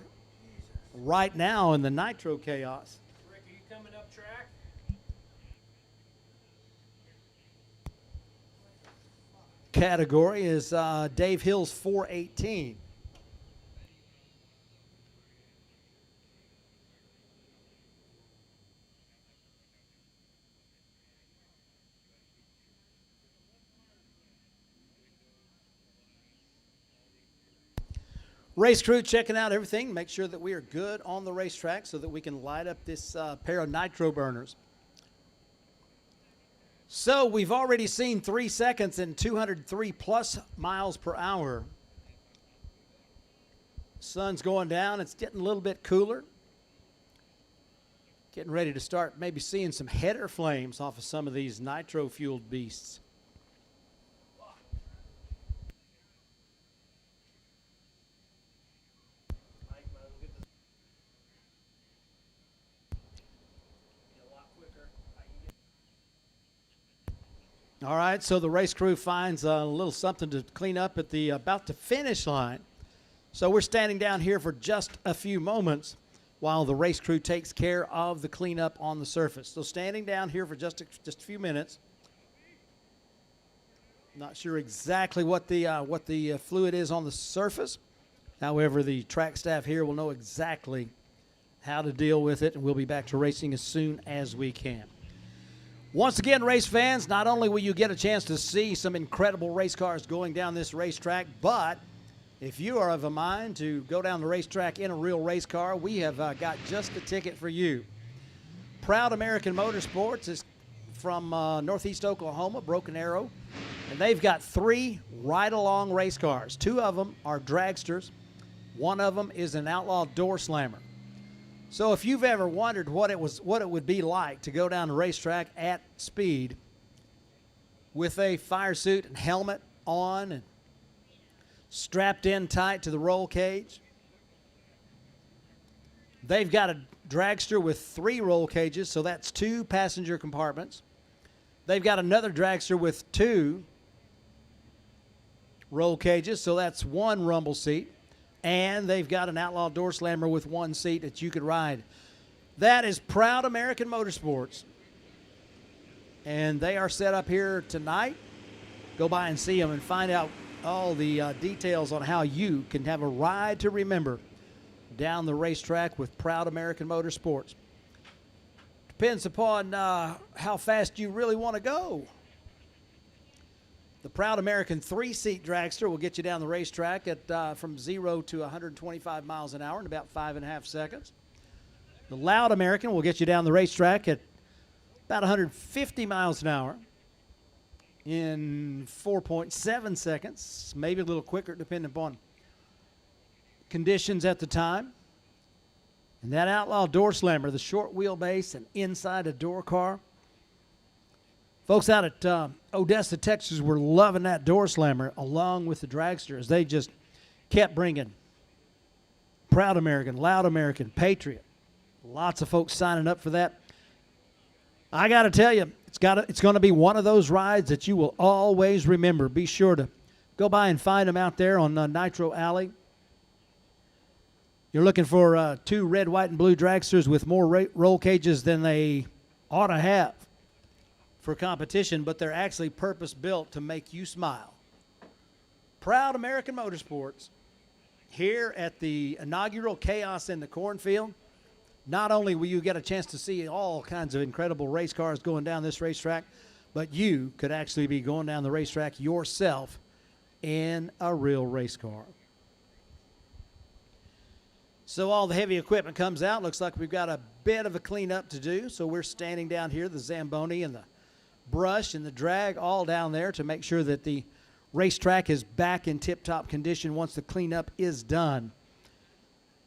right now in the Nitro Chaos. Rick, are you coming up track? Category is Dave Hill's 418. Race crew checking out everything. Make sure that we are good on the racetrack so that we can light up this pair of nitro burners. So we've already seen 3 seconds and 203 plus miles per hour. Sun's going down. It's getting a little bit cooler. Getting ready to start maybe seeing some header flames off of some of these nitro-fueled beasts. All right, so the race crew finds a little something to clean up at the about to finish line. So we're standing down here for just a few moments while the race crew takes care of the cleanup on the surface. So standing down here for just a few minutes. Not sure exactly what the fluid is on the surface. However, the track staff here will know exactly how to deal with it, and we'll be back to racing as soon as we can. Once again, race fans, not only will you get a chance to see some incredible race cars going down this racetrack, but if you are of a mind to go down the racetrack in a real race car, we have got just the ticket for you. Proud American Motorsports is from Northeast Oklahoma, Broken Arrow, and they've got 3 ride-along race cars. 2 of them are dragsters. 1 of them is an outlaw door slammer. So if you've ever wondered what it would be like to go down the racetrack at speed with a fire suit and helmet on and strapped in tight to the roll cage, they've got a dragster with 3 roll cages, so that's 2 passenger compartments. They've got another dragster with 2 roll cages, so that's 1 rumble seat. And they've got an outlaw door slammer with 1 seat that you could ride. That is Proud American Motorsports. And they are set up here tonight. Go by and see them and find out all the details on how you can have a ride to remember down the racetrack with Proud American Motorsports. Depends upon how fast you really want to go. The Proud American 3-seat dragster will get you down the racetrack at from 0 to 125 miles an hour in about 5.5 seconds. The Loud American will get you down the racetrack at about 150 miles an hour in 4.7 seconds, maybe a little quicker depending upon conditions at the time. And that outlaw door slammer, the short wheelbase and inside a door car. Folks out at Odessa, Texas were loving that door slammer along with the dragster as they just kept bringing Proud American, Loud American, Patriot. Lots of folks signing up for that. I got to tell you, it's going to be one of those rides that you will always remember. Be sure to go by and find them out there on Nitro Alley. You're looking for 2 red, white, and blue dragsters with more roll cages than they ought to have for competition, but they're actually purpose-built to make you smile. Proud American Motorsports here at the inaugural Chaos in the Cornfield. Not only will you get a chance to see all kinds of incredible race cars going down this racetrack, but you could actually be going down the racetrack yourself in a real race car. So all the heavy equipment comes out. Looks like we've got a bit of a cleanup to do. So we're standing down here, the Zamboni and the brush and the drag all down there to make sure that the racetrack is back in tip-top condition once the cleanup is done.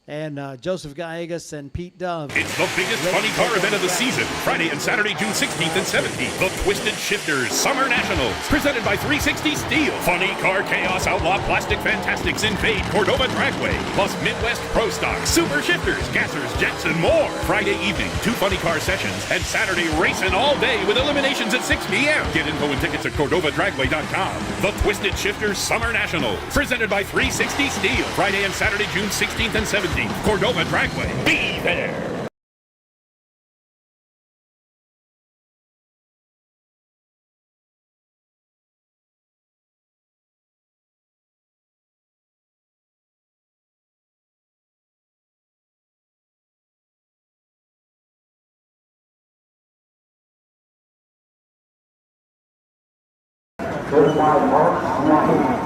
And Joseph Gallegos and Pete Dove. It's the biggest funny car event of the season. Friday and Saturday, June 16th and 17th. The Twisted Shifters Summer Nationals. Presented by 360 Steel. Funny Car Chaos Outlaw Plastic Fantastics Invade Cordova Dragway. Plus Midwest Pro Stock. Super Shifters, Gassers, Jets, and more. Friday evening, 2 funny car sessions. And Saturday, racing all day with eliminations at 6 p.m. Get info and tickets at CordovaDragway.com. The Twisted Shifters Summer Nationals. Presented by 360 Steel. Friday and Saturday, June 16th and 17th. Cordova Dragway. Be there. Thank you.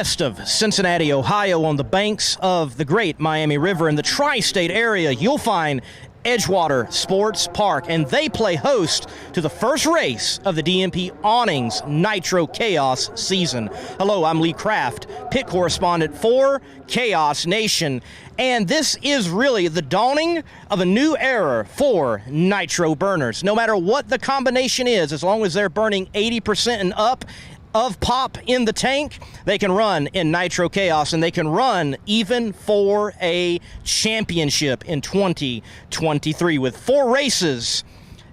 west of Cincinnati, Ohio, on the banks of the great Miami River in the tri-state area, you'll find Edgewater Sports Park, and they play host to the first race of the DMP Awnings Nitro Chaos season. Hello, I'm Lee Kraft, pit correspondent for Chaos Nation, and this is really the dawning of a new era for nitro burners. No matter what the combination is, as long as they're burning 80% and up of pop in the tank, they can run in Nitro Chaos, and they can run even for a championship in 2023 with 4 races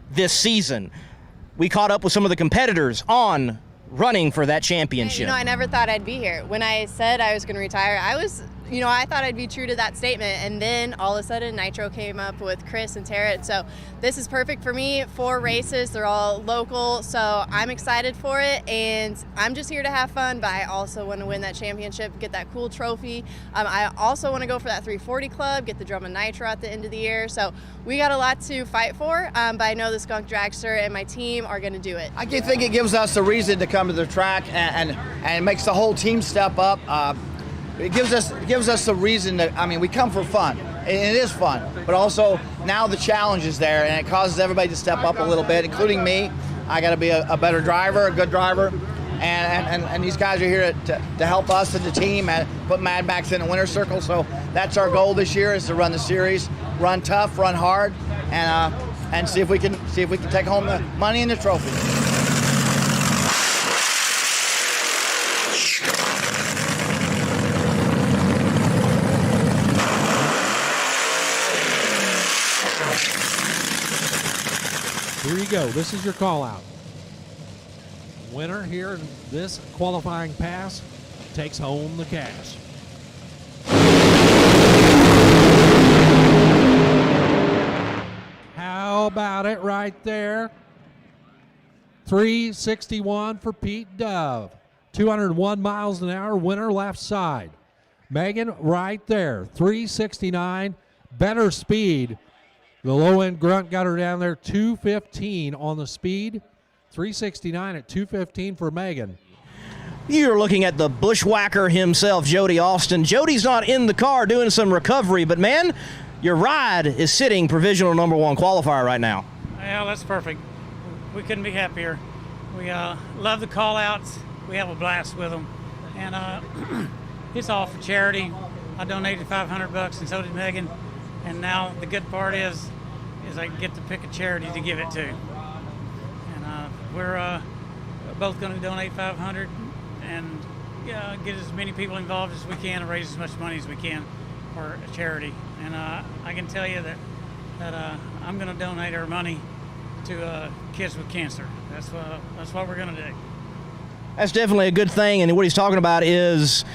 this season. We caught up with some of the competitors on running for that championship. You know, I never thought I'd be here. When I said I was going to retire, I thought I'd be true to that statement, and then all of a sudden Nitro came up with Chris and Tara. So this is perfect for me. 4 races, they're all local, so I'm excited for it, and I'm just here to have fun, but I also want to win that championship, get that cool trophy. I also want to go for that 340 club, get the Drummond Nitro at the end of the year. So we got a lot to fight for, but I know the Skunk Dragster and my team are going to do it. I think it gives us a reason to come to the track, and makes the whole team step up. It gives us a reason to, we come for fun, and it is fun, but also now the challenge is there, and it causes everybody to step up a little bit, including me. I got to be a better driver, a good driver, and these guys are here to help us and the team and put Mad Max in the winner's circle. So that's our goal this year, is to run the series, run tough, run hard, and see if we can take home the money and the trophy. Here you go. This is your call out. Winner here in this qualifying pass takes home the cash. How about it right there? 361 for Pete Dove. 201 miles an hour, winner left side. Megan right there, 369, better speed. The low-end grunt got her down there, 215 on the speed, 369 at 215 for Megan. You're looking at the bushwhacker himself, Jody Austin. Jody's not in the car doing some recovery, but man, your ride is sitting provisional number 1 qualifier right now. Yeah, that's perfect. We couldn't be happier. We love the call-outs. We have a blast with them. And it's all for charity. I donated $500, and so did Megan. And now the good part is I get to pick a charity to give it to. And we're both going to donate $500 and get as many people involved as we can and raise as much money as we can for a charity. And I can tell you that I'm going to donate our money to kids with cancer. That's what we're going to do. That's definitely a good thing, and what he's talking about is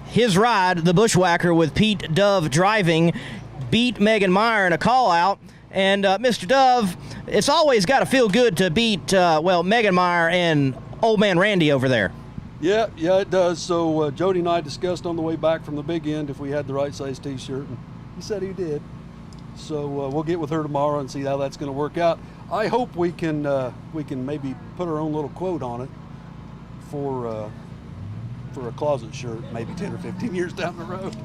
his ride, the bushwhacker with Pete Dove driving, beat Megan Meyer in a call-out. And Mr. Dove, it's always got to feel good to beat, Megan Meyer and old man Randy over there. Yeah, it does. So Jody and I discussed on the way back from the big end if we had the right size T-shirt, and he said he did. So we'll get with her tomorrow and see how that's going to work out. I hope we can maybe put our own little quote on it for a closet shirt, maybe 10 or 15 years down the road.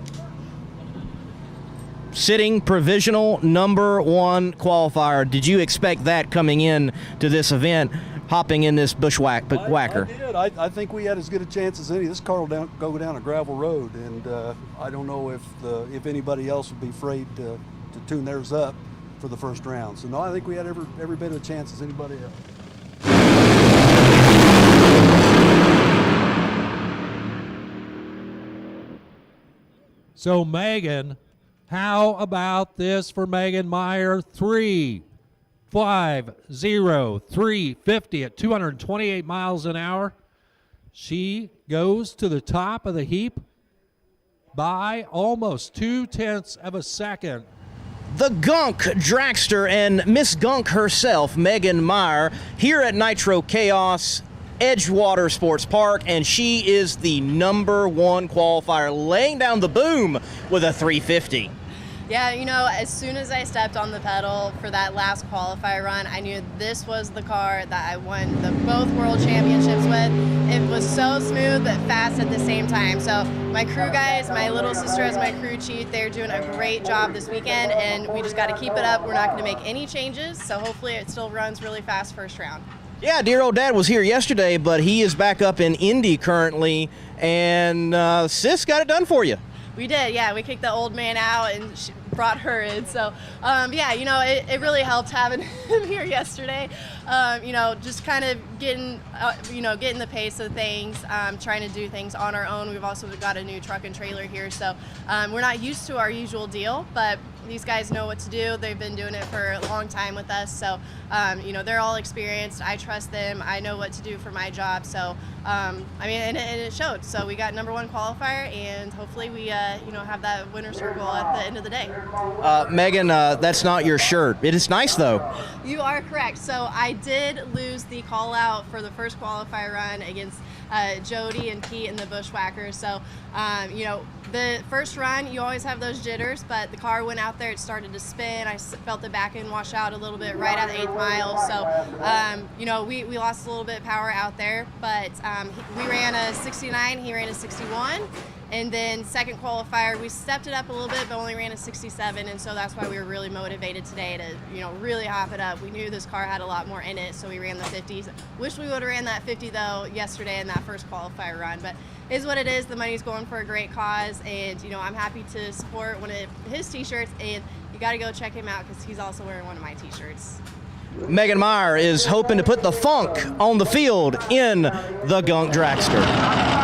Sitting provisional number 1 qualifier. Did you expect that coming in to this event, hopping in this bushwhacker? I did. I think we had as good a chance as any. This car will go down a gravel road, and I don't know if anybody else would be afraid to tune theirs up for the first round. So no, I think we had every bit of a chance as anybody else. So Megan, how about this for Megan Meyer? 350 at 228 miles an hour. She goes to the top of the heap by almost 0.2 of a second. The Gunk Dragster and Miss Gunk herself, Megan Meyer, here at Nitro Chaos Edgewater Sports Park, and she is the number 1 qualifier, laying down the boom with a 350. Yeah, you know, as soon as I stepped on the pedal for that last qualifier run, I knew this was the car that I won both world championships with. It was so smooth but fast at the same time. So my crew guys, my little sister as my crew chief, they're doing a great job this weekend, and we just got to keep it up. We're not going to make any changes, so hopefully it still runs really fast first round. Yeah, dear old dad was here yesterday, but he is back up in Indy currently, and Sis got it done for you. We did, yeah. We kicked the old man out and brought her in. So, yeah, you know, it really helped having him here yesterday. You know, just kind of getting the pace of things, trying to do things on our own. We've also got a new truck and trailer here, so we're not used to our usual deal, but these guys know what to do. They've been doing it for a long time with us, so you know, they're all experienced. I trust them. I know what to do for my job. So I mean, and it showed. So we got #1 qualifier, and hopefully we you know, have that winner circle at the end of the day. Megan, that's not your shirt. It is nice though. You are correct. So I did lose the call out for the first qualifier run against Jody and Pete and the Bushwhackers. So you know, the first run, you always have those jitters, but the car went out there, it started to spin. I felt the back end wash out a little bit right at the 8th mile. So, you know, we lost a little bit of power out there, but we ran a 69, he ran a 61. And then second qualifier, we stepped it up a little bit, but only ran a 67, and so that's why we were really motivated today to, you know, really hop it up. We knew this car had a lot more in it, so we ran the 50s. Wish we would have ran that 50 though yesterday in that first qualifier run, but it is what it is. The money's going for a great cause, and you know, I'm happy to support one of his t-shirts, and you got to go check him out because he's also wearing one of my t-shirts. Megan Meyer is hoping to put the funk on the field in the Gunk Dragster.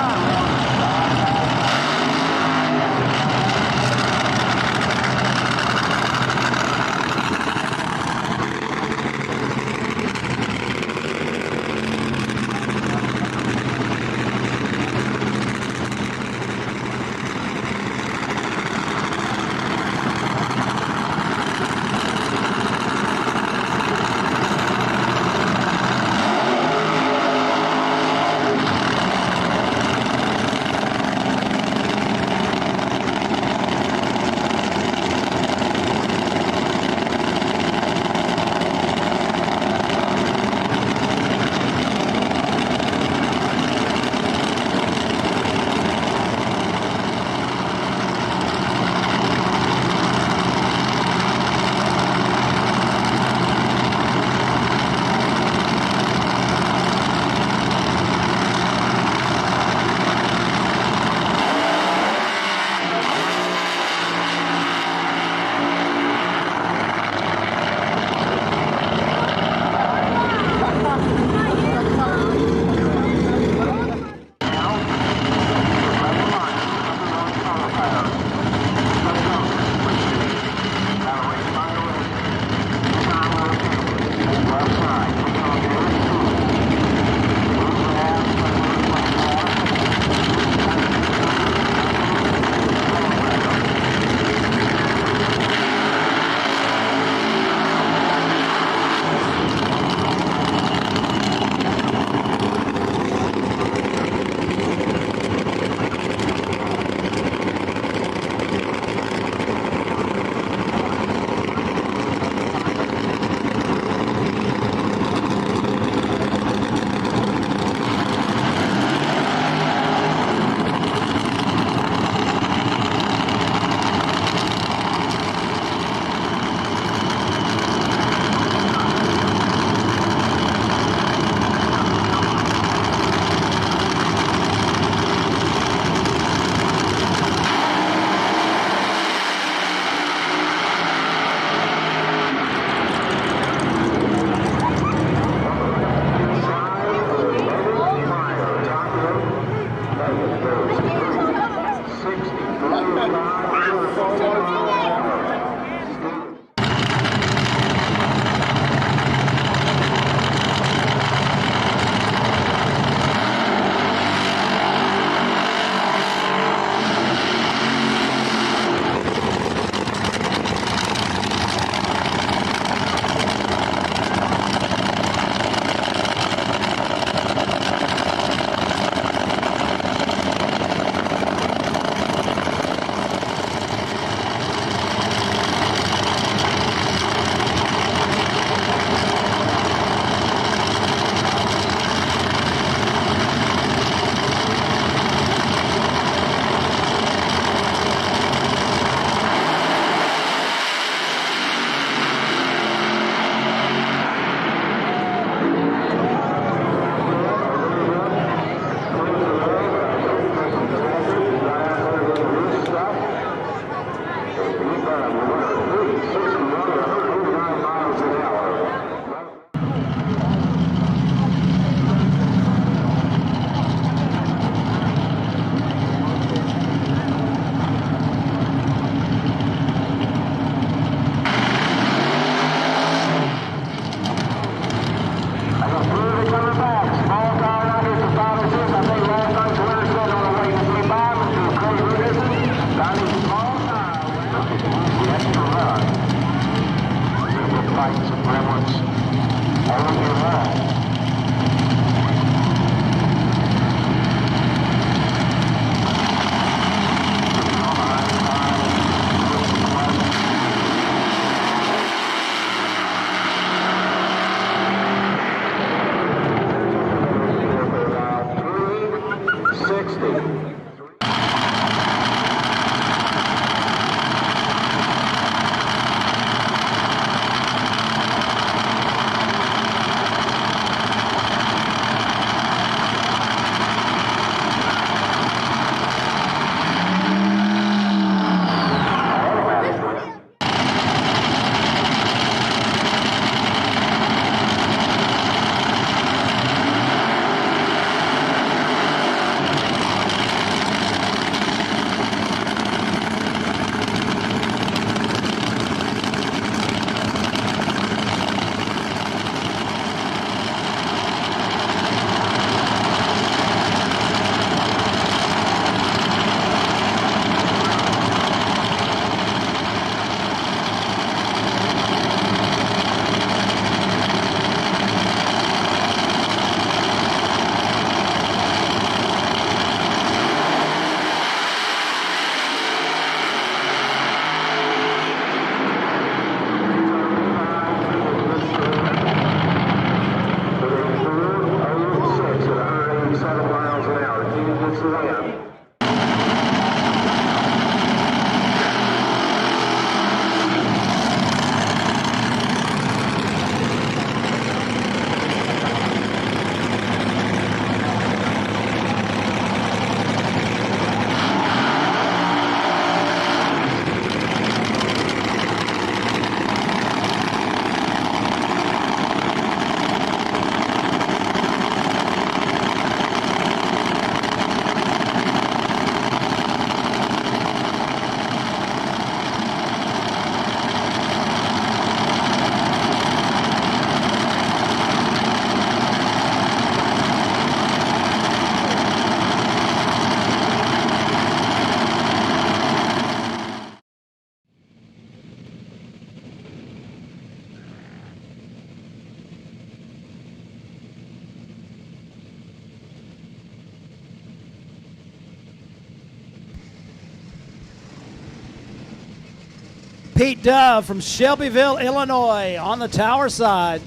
Pete Dove from Shelbyville, Illinois on the tower side.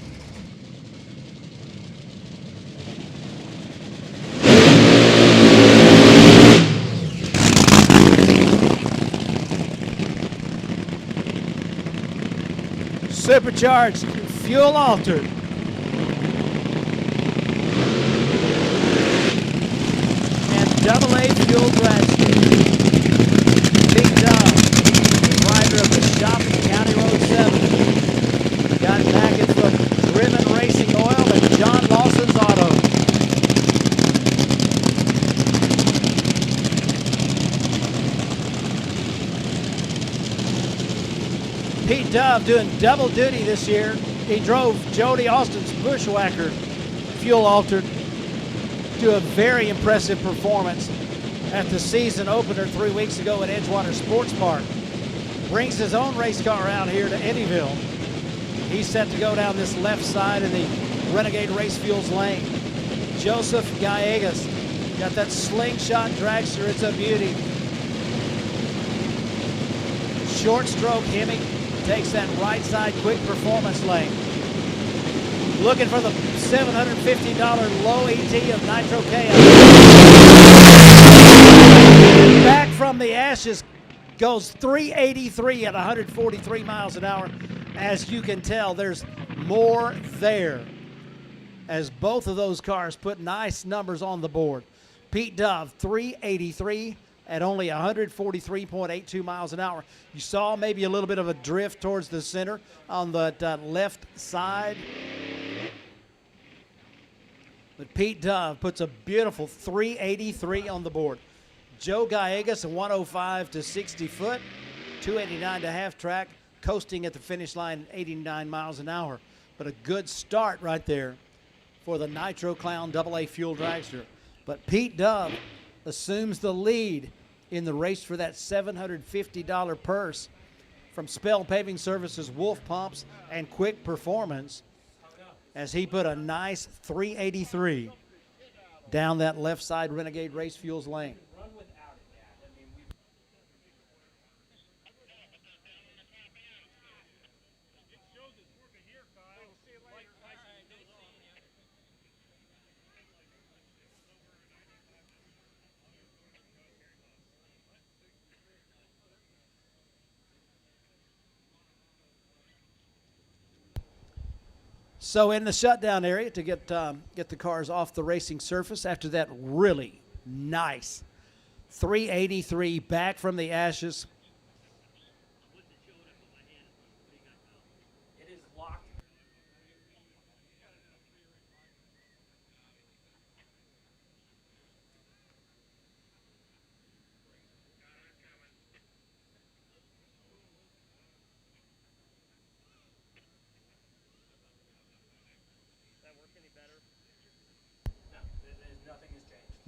Supercharged, fuel altered. And AA fuel dragster. Pete Dove, the rider of the Shopping County Road 7. Got packets for Driven Racing Oil and John Lawson's Auto. Pete Dove doing double duty this year. He drove Jody Austin's Bushwhacker fuel altered to a very impressive performance at the season opener 3 weeks ago at Edgewater Sports Park. Brings his own race car out here to Eddyville. He's set to go down this left side in the Renegade Race Fuels lane. Joseph Gallegos got that slingshot dragster. It's a beauty. Short stroke Hemi takes that right side quick performance lane. Looking for the $750 low ET of Nitro CHAOS. Back from the ashes goes 383 at 143 miles an hour. As you can tell, there's more there as both of those cars put nice numbers on the board. Pete Dove, 383 at only 143.82 miles an hour. You saw maybe a little bit of a drift towards the center on the left side. But Pete Dove puts a beautiful 383 on the board. Joe Gallegos, a 105 to 60 foot, 289 to half track, coasting at the finish line at 89 miles an hour. But a good start right there for the Nitro Clown AA fuel dragster. But Pete Dove assumes the lead in the race for that $750 purse. from Spell Paving Services, Wolf Pumps, and Quick Performance, as he put a nice 383 down that left side Renegade Race Fuels lane. So in the shutdown area to get the cars off the racing surface after that really nice 383 back from the ashes. It is locked.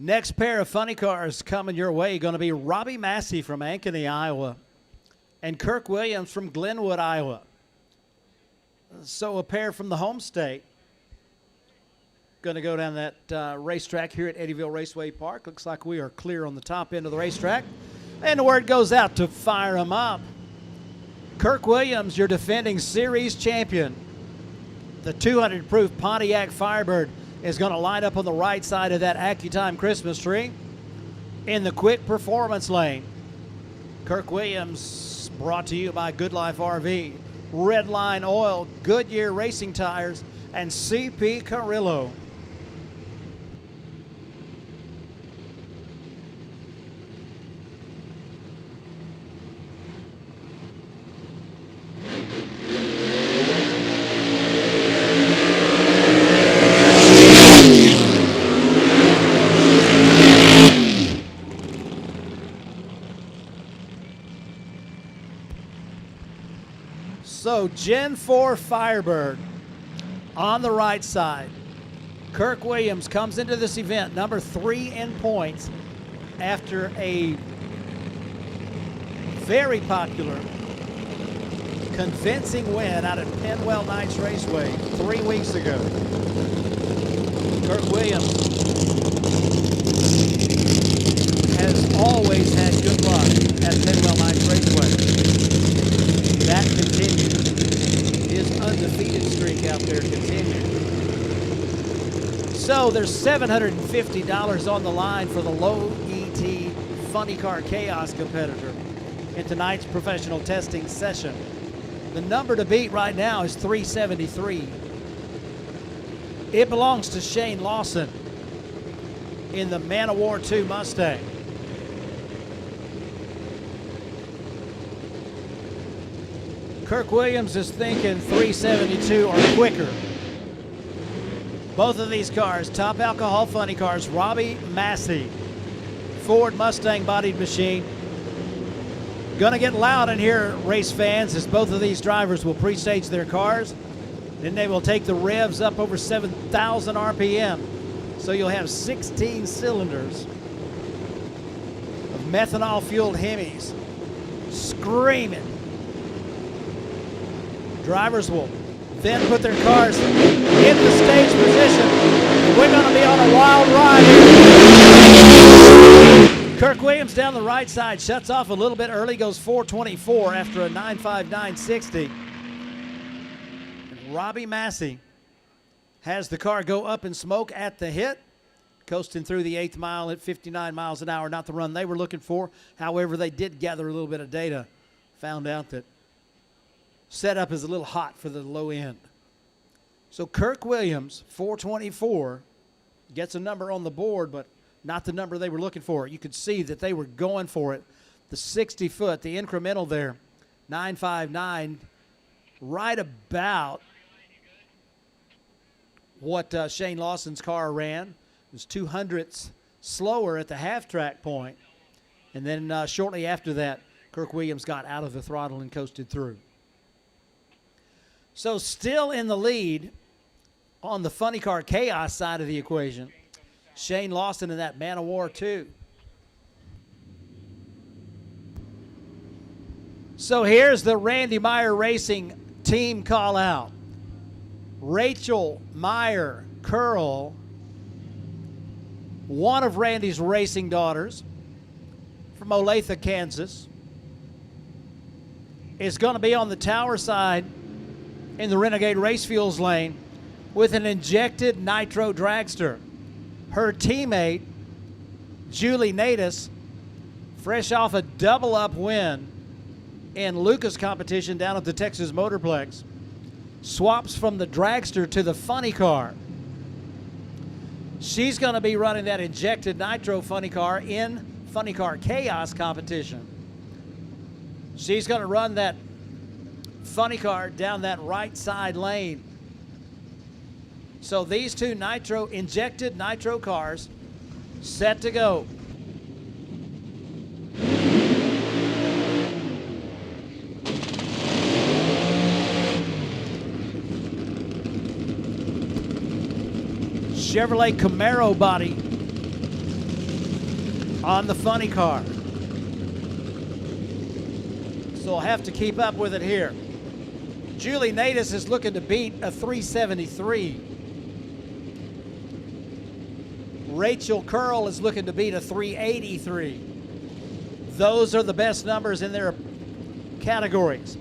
Next pair of funny cars coming your way going to be Robbie Massey from Ankeny, Iowa, and Kirk Williams from Glenwood, Iowa. So a pair from the home state going to go down that racetrack here at Eddyville Raceway Park. Looks like we are clear on the top end of the racetrack. And the word goes out to fire them up. Kirk Williams, your defending series champion. The 200 proof Pontiac Firebird is going to line up on the right side of that AccuTime Christmas tree in the Quick Performance lane. Kirk Williams, brought to you by Good Life RV, Redline Oil, Goodyear Racing Tires, and CP Carrillo. So Gen 4 Firebird on the right side. Kirk Williams comes into this event number 3 in points after a very popular, convincing win out at Penwell Knights Raceway 3 weeks ago. Kirk Williams has always had good luck at Penwell Knights Raceway. That continues. His undefeated streak out there continues. So there's $750 on the line for the low ET Funny Car Chaos competitor in tonight's professional testing session. The number to beat right now is 373. It belongs to Shane Lawson in the Man of War 2 Mustang. Kirk Williams is thinking 372 or quicker. Both of these cars, top alcohol funny cars, Robbie Massey, Ford Mustang bodied machine. Gonna get loud in here, race fans, as both of these drivers will pre-stage their cars. Then they will take the revs up over 7,000 RPM. So you'll have 16 cylinders of methanol-fueled Hemis screaming. Drivers will then put their cars in the stage position. We're going to be on a wild ride. Kirk Williams down the right side shuts off a little bit early, goes 424 after a 959.60. And Robbie Massey has the car go up in smoke at the hit, coasting through the 8th mile at 59 miles an hour. Not the run they were looking for. However, they did gather a little bit of data, found out that setup is a little hot for the low end. So Kirk Williams, 424, gets a number on the board, but not the number they were looking for. You could see that they were going for it. The 60 foot, the incremental there, 959, right about what Shane Lawson's car ran. It was 200ths slower at the half-track point. And then shortly after that, Kirk Williams got out of the throttle and coasted through. So still in the lead on the Funny Car Chaos side of the equation, Shane Lawson in that Man of War 2. So here's the Randy Meyer Racing team call out. Rachel Meyer Curl, one of Randy's racing daughters from Olathe, Kansas, is going to be on the tower side in the Renegade Race Fuels lane with an injected Nitro dragster. Her teammate, Julie Natus, fresh off a double-up win in Lucas competition down at the Texas Motorplex, swaps from the dragster to the funny car. She's going to be running that injected Nitro funny car in Funny Car Chaos competition. She's going to run that funny car down that right side lane. So these two injected Nitro cars set to go. Chevrolet Camaro body on the funny car. So I'll have to keep up with it here. Julie Natus is looking to beat a 373. Rachel Curl is looking to beat a 383. Those are the best numbers in their categories.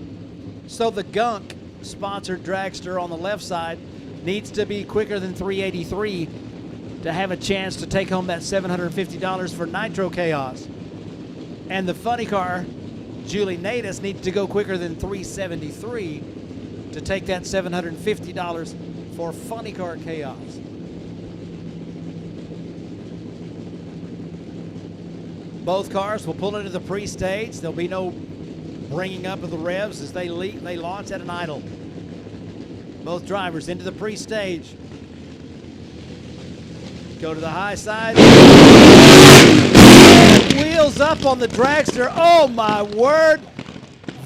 So the Gunk sponsored dragster on the left side needs to be quicker than 383 to have a chance to take home that $750 for Nitro Chaos. And the funny car, Julie Natus, needs to go quicker than 373 to take that $750 for Funny Car Chaos. Both cars will pull into the pre-stage. There'll be no bringing up of the revs as they launch at an idle. Both drivers into the pre-stage. Go to the high side. Wheels up on the dragster. Oh my word.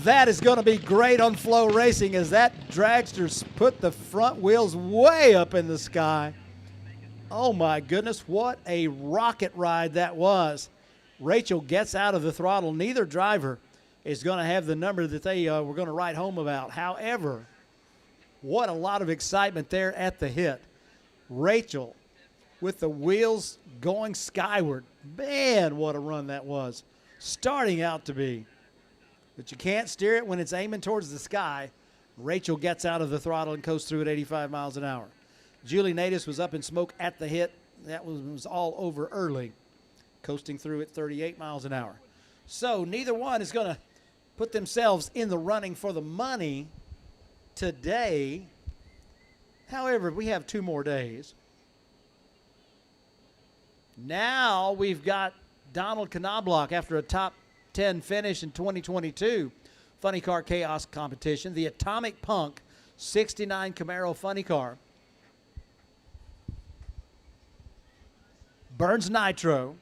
That is going to be great on Flow Racing as that dragster put the front wheels way up in the sky. Oh my goodness, what a rocket ride that was. Rachel gets out of the throttle. Neither driver is going to have the number that they were going to write home about. However, what a lot of excitement there at the hit. Rachel with the wheels going skyward. Man, what a run that was. Starting out to be. But you can't steer it when it's aiming towards the sky. Rachel gets out of the throttle and coasts through at 85 miles an hour. Julie Natus was up in smoke at the hit. That was all over early, coasting through at 38 miles an hour. So neither one is going to put themselves in the running for the money today. However, we have 2 more days. Now we've got Donald Knobloch after a top 10 finish in 2022 Funny Car Chaos competition. The Atomic Punk 69 Camaro Funny Car burns nitro.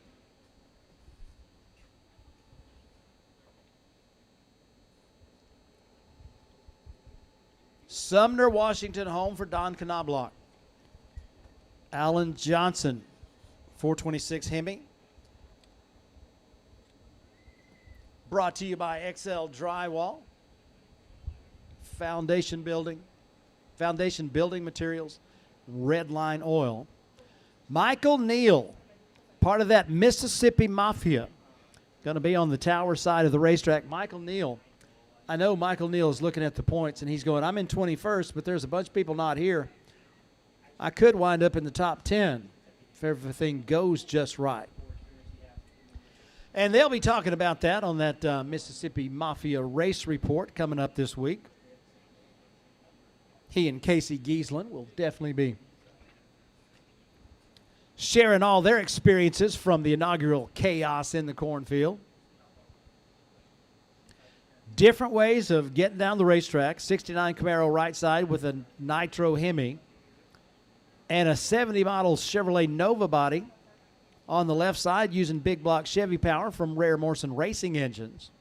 Sumner, Washington, home for Don Knobloch. Alan Johnson, 426 Hemi. Brought to you by XL Drywall, Foundation Building Materials, Red Line Oil. Michael Neal, part of that Mississippi Mafia, going to be on the tower side of the racetrack. Michael Neal. I know Michael Neal is looking at the points, and he's going, I'm in 21st, but there's a bunch of people not here. I could wind up in the top 10 if everything goes just right. And they'll be talking about that on that Mississippi Mafia race report coming up this week. He and Casey Giesland will definitely be sharing all their experiences from the inaugural Chaos in the Cornfield. Different ways of getting down the racetrack. 69 Camaro right side with a Nitro Hemi and a 70 model Chevrolet Nova body on the left side using big block Chevy power from Rare Morrison Racing Engines.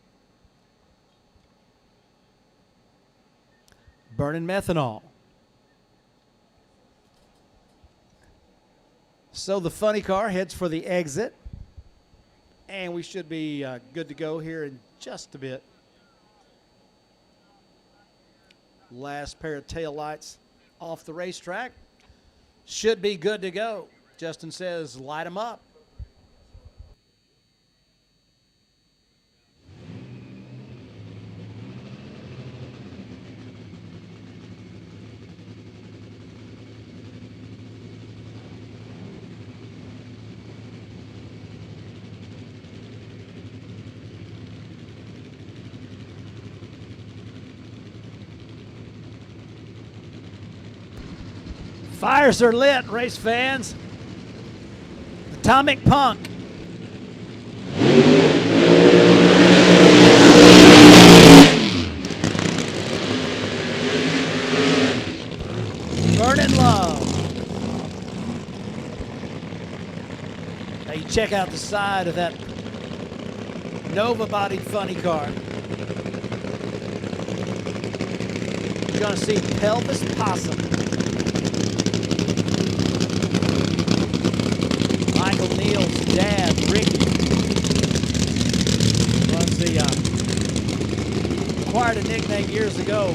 Burning methanol. So the funny car heads for the exit, and we should be good to go here in just a bit. Last pair of tail lights off the racetrack. Should be good to go. Justin says, light them up. Fires are lit, race fans. Atomic Punk. Burning Love. Now you check out the side of that Nova-bodied funny car. You're going to see Pelvis Possum. Michael Neal's dad, Ricky, was acquired a nickname years ago,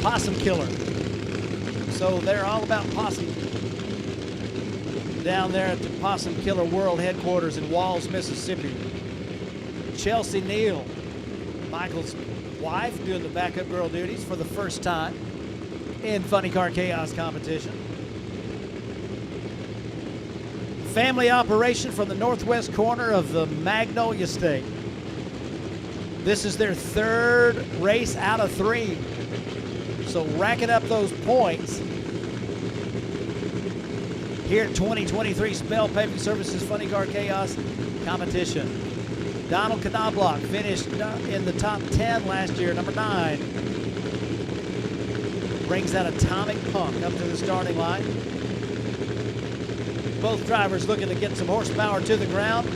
Possum Killer. So they're all about possum down there at the Possum Killer World Headquarters in Walls, Mississippi. Chelsea Neal, Michael's wife, doing the backup girl duties for the first time in Funny Car Chaos competition. Family operation from the northwest corner of the Magnolia State. This is their third race out of 3. So racking up those points here at 2023 Spell Paving Services Funny Car Chaos competition. Donald Knobloch finished in the top 10 last year, number 9. Brings that Atomic Punk up to the starting line. Both drivers looking to get some horsepower to the ground.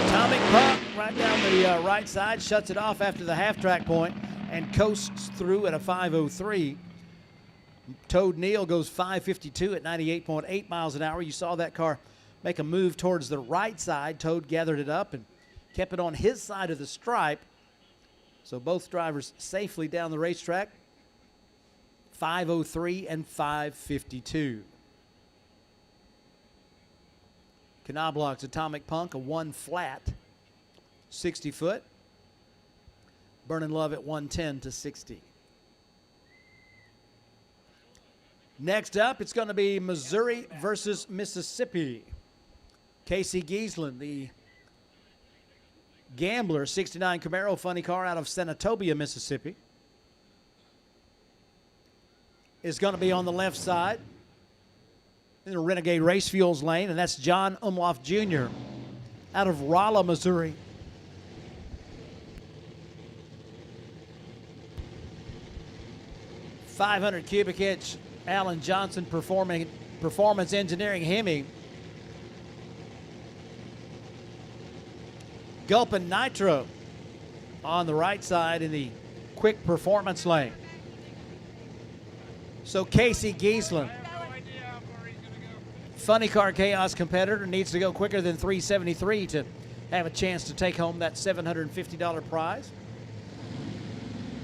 Atomic Punk right down the right side, shuts it off after the half-track point and coasts through at a 5:03. Toad Neal goes 5:52 at 98.8 miles an hour. You saw that car make a move towards the right side. Toad gathered it up and kept it on his side of the stripe. So both drivers safely down the racetrack. 5:03 and 5:52. Knobloch's Atomic Punk, a 1 flat, 60 foot. Burning Love at 110 to 60. Next up, it's going to be Missouri versus Mississippi. Casey Giesland, the Gambler 69 Camaro funny car out of Senatobia, Mississippi, is going to be on the left side in the Renegade Race Fuels lane, and that's John Umlauf Jr. out of Rolla, Missouri. .500 cubic inch Alan Johnson Performance Engineering Hemi. Gulpin Nitro on the right side in the quick performance lane. So Casey Giesland, Funny Car Chaos competitor, needs to go quicker than 373 to have a chance to take home that $750 prize.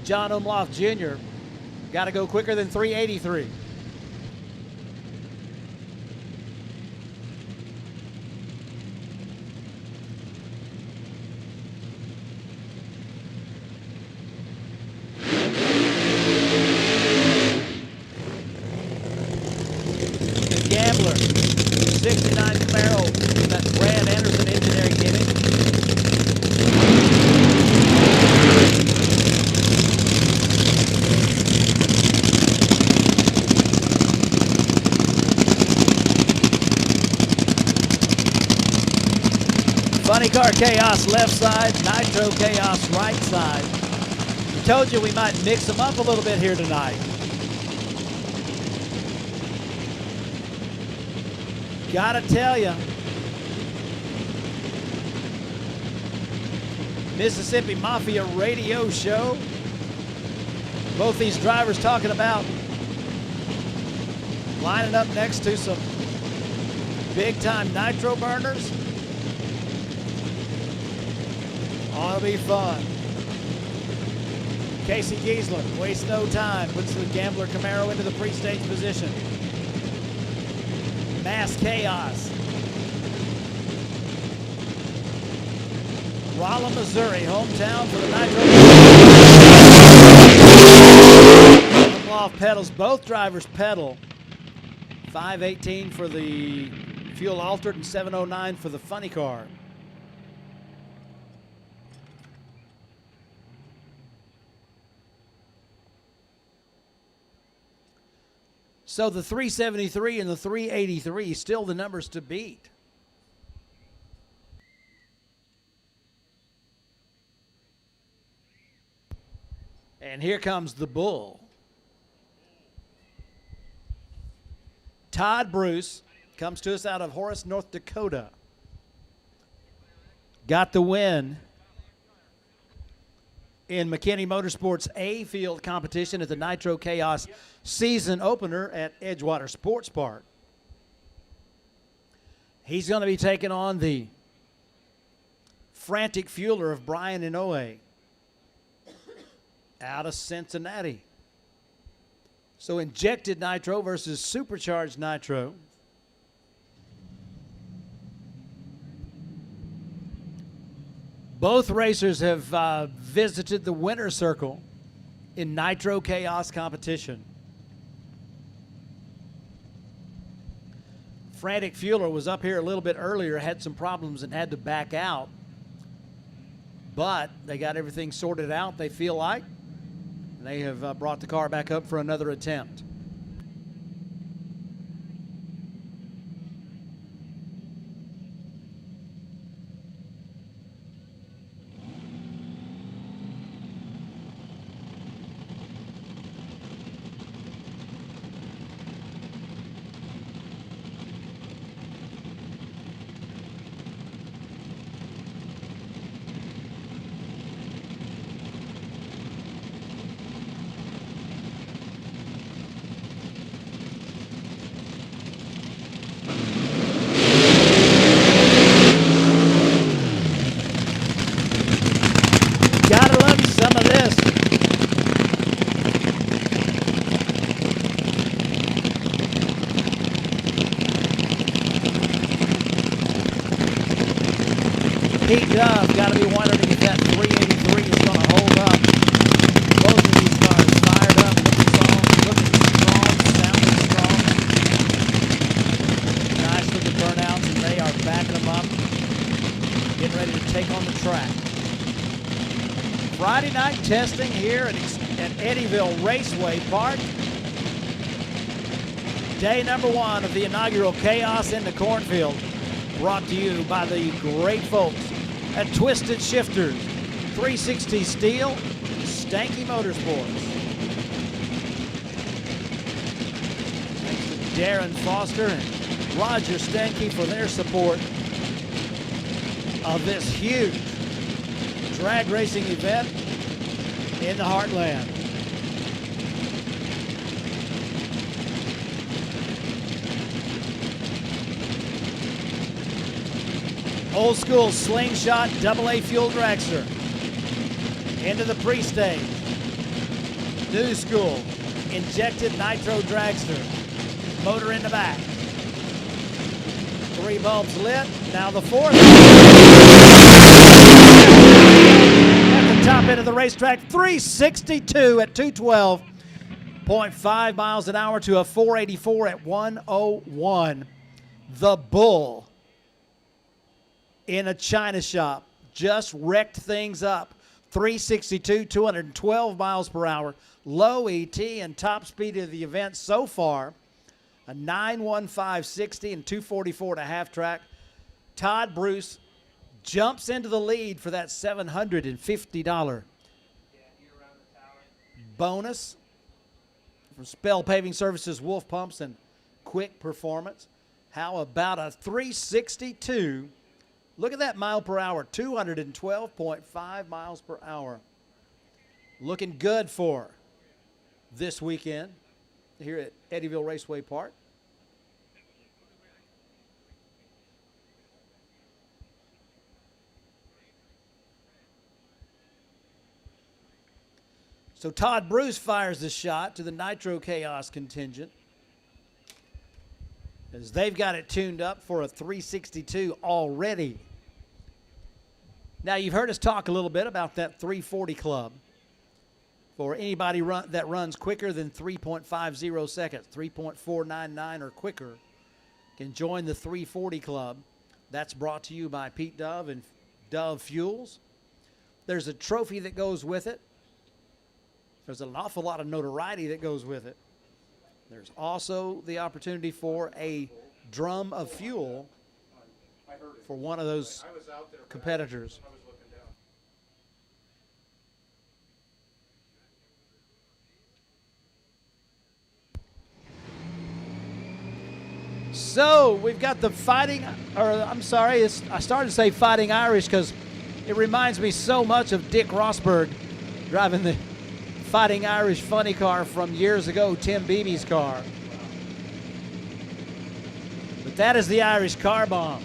John Umlauf Jr. got to go quicker than 383. Gambler, 69 Camaro, that's Brad Anderson Engineering Hemi. Funny Car Chaos left side, Nitro Chaos right side. We told you we might mix them up a little bit here tonight. Gotta tell you, Mississippi Mafia radio show. Both these drivers talking about lining up next to some big time nitro burners. Ought to be fun. Casey Giesler wastes no time, puts the Gambler Camaro into the pre-stage position. Mass Chaos. Rolla, Missouri, hometown for the Nitro. Off pedals, both drivers pedal. 518 for the fuel altered and 709 for the funny car. So the 373 and the 383 still the numbers to beat. And here comes the bull. Todd Bruce comes to us out of Horace, North Dakota. Got the win in McKinney Motorsports A field competition at the Nitro Chaos season opener at Edgewater Sports Park. He's going to be taking on the frantic fueler of Brian Inoue out of Cincinnati. So injected nitro versus supercharged nitro. Both racers have visited the winner's circle in Nitro Chaos competition. Frantic Fueler was up here a little bit earlier, had some problems and had to back out. But they got everything sorted out, they feel like. They have brought the car back up for another attempt. Gotta love you some of this. Pete Dove, gotta be wondering if that 383 is gonna hold up. Both of these cars fired up, looking strong, sounding strong. Nice looking burnouts, and they are backing them up, getting ready to take on the track. Friday night testing here at Eddyville Raceway Park. Day number one of the inaugural Chaos in the Cornfield, brought to you by the great folks at Twisted Shifters, 360 Steel, Stanky Motorsports. Thanks to Darren Foster and Roger Stanky for their support of this huge drag racing event in the heartland. Old school slingshot AA fuel dragster into the pre-stage. New school injected nitro dragster. Motor in the back. 3 bulbs lit. Now the fourth. At the top end of the racetrack, 362 at 212.5 miles an hour to a 484 at 101. The Bull in a China shop just wrecked things up. 362, 212 miles per hour. Low ET and top speed of the event so far, a 915.60 and 244 to half track. Todd Bruce jumps into the lead for that $750 bonus from Spell Paving Services, Wolf Pumps, and Quick Performance. How about a 362? Look at that mile per hour, 212.5 miles per hour. Looking good for this weekend here at Eddyville Raceway Park. So Todd Bruce fires the shot to the Nitro Chaos contingent, as they've got it tuned up for a 362 already. Now, you've heard us talk a little bit about that 340 club. For anybody that runs quicker than 3.50 seconds, 3.499 or quicker, can join the 340 club. That's brought to you by Pete Dove and Dove Fuels. There's a trophy that goes with it. There's an awful lot of notoriety that goes with it. There's also the opportunity for a drum of fuel for one of those competitors. So we've got the Fighting, or I'm sorry, I started to say Fighting Irish because it reminds me so much of Dick Rosberg driving the Fighting Irish funny car from years ago, Tim Beebe's car. But that is the Irish car bomb.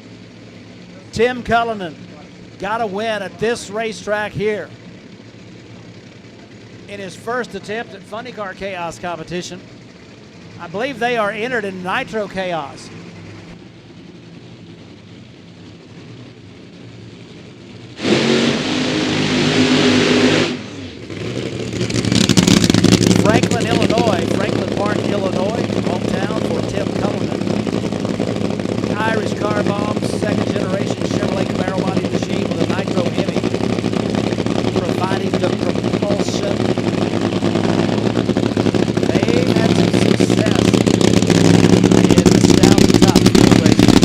Tim Cullinan got a win at this racetrack here in his first attempt at funny car chaos competition. I believe they are entered in Nitro Chaos. Franklin, Illinois, Franklin Park, Illinois, hometown for Tim Cullinan. Irish car bomb, second generation Chevrolet Camaro body machine with a Nitro Hemi, providing the propulsion. They've had some success in the South Top Fuel racing.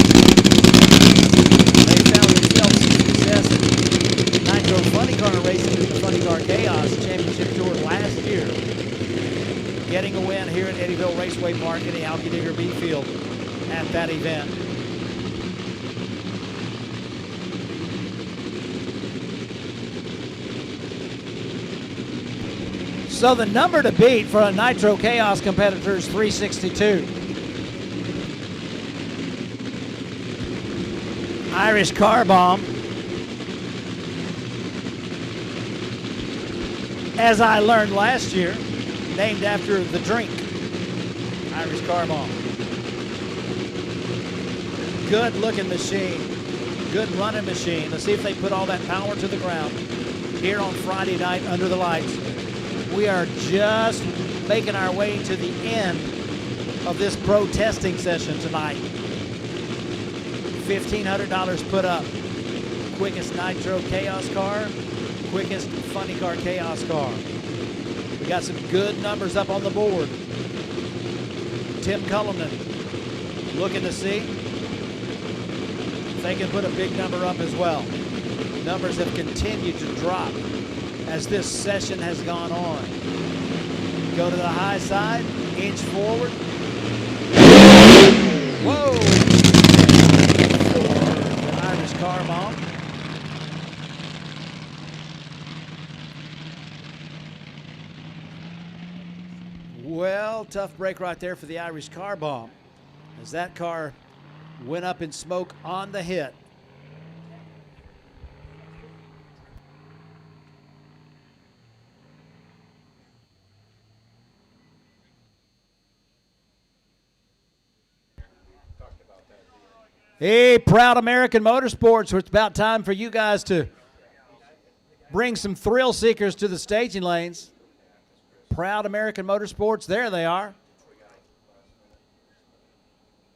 They found themselves some success in Nitro Funny Car racing in the Funny Car Chaos Championship Tour last year, getting a win here at Eddyville Raceway Park in the Alky Digger B field at that event. So the number to beat for a Nitro Chaos competitor is 362. Irish car bomb, as I learned last year, named after the drink, Irish car bomb. Good looking machine, good running machine. Let's see if they put all that power to the ground here on Friday night under the lights. We are just making our way to the end of this pro testing session tonight. $1,500 put up. Quickest Nitro Chaos car, quickest Funny Car Chaos car. We got some good numbers up on the board. Tim Cullinan looking to see if they can put a big number up as well. Numbers have continued to drop as this session has gone on. Go to the high side, inch forward. Whoa! For the Irish car bomb. Well, tough break right there for the Irish car bomb, as that car went up in smoke on the hit. Hey, proud American Motorsports, it's about time for you guys to bring some thrill seekers to the staging lanes. Proud American Motorsports, there they are.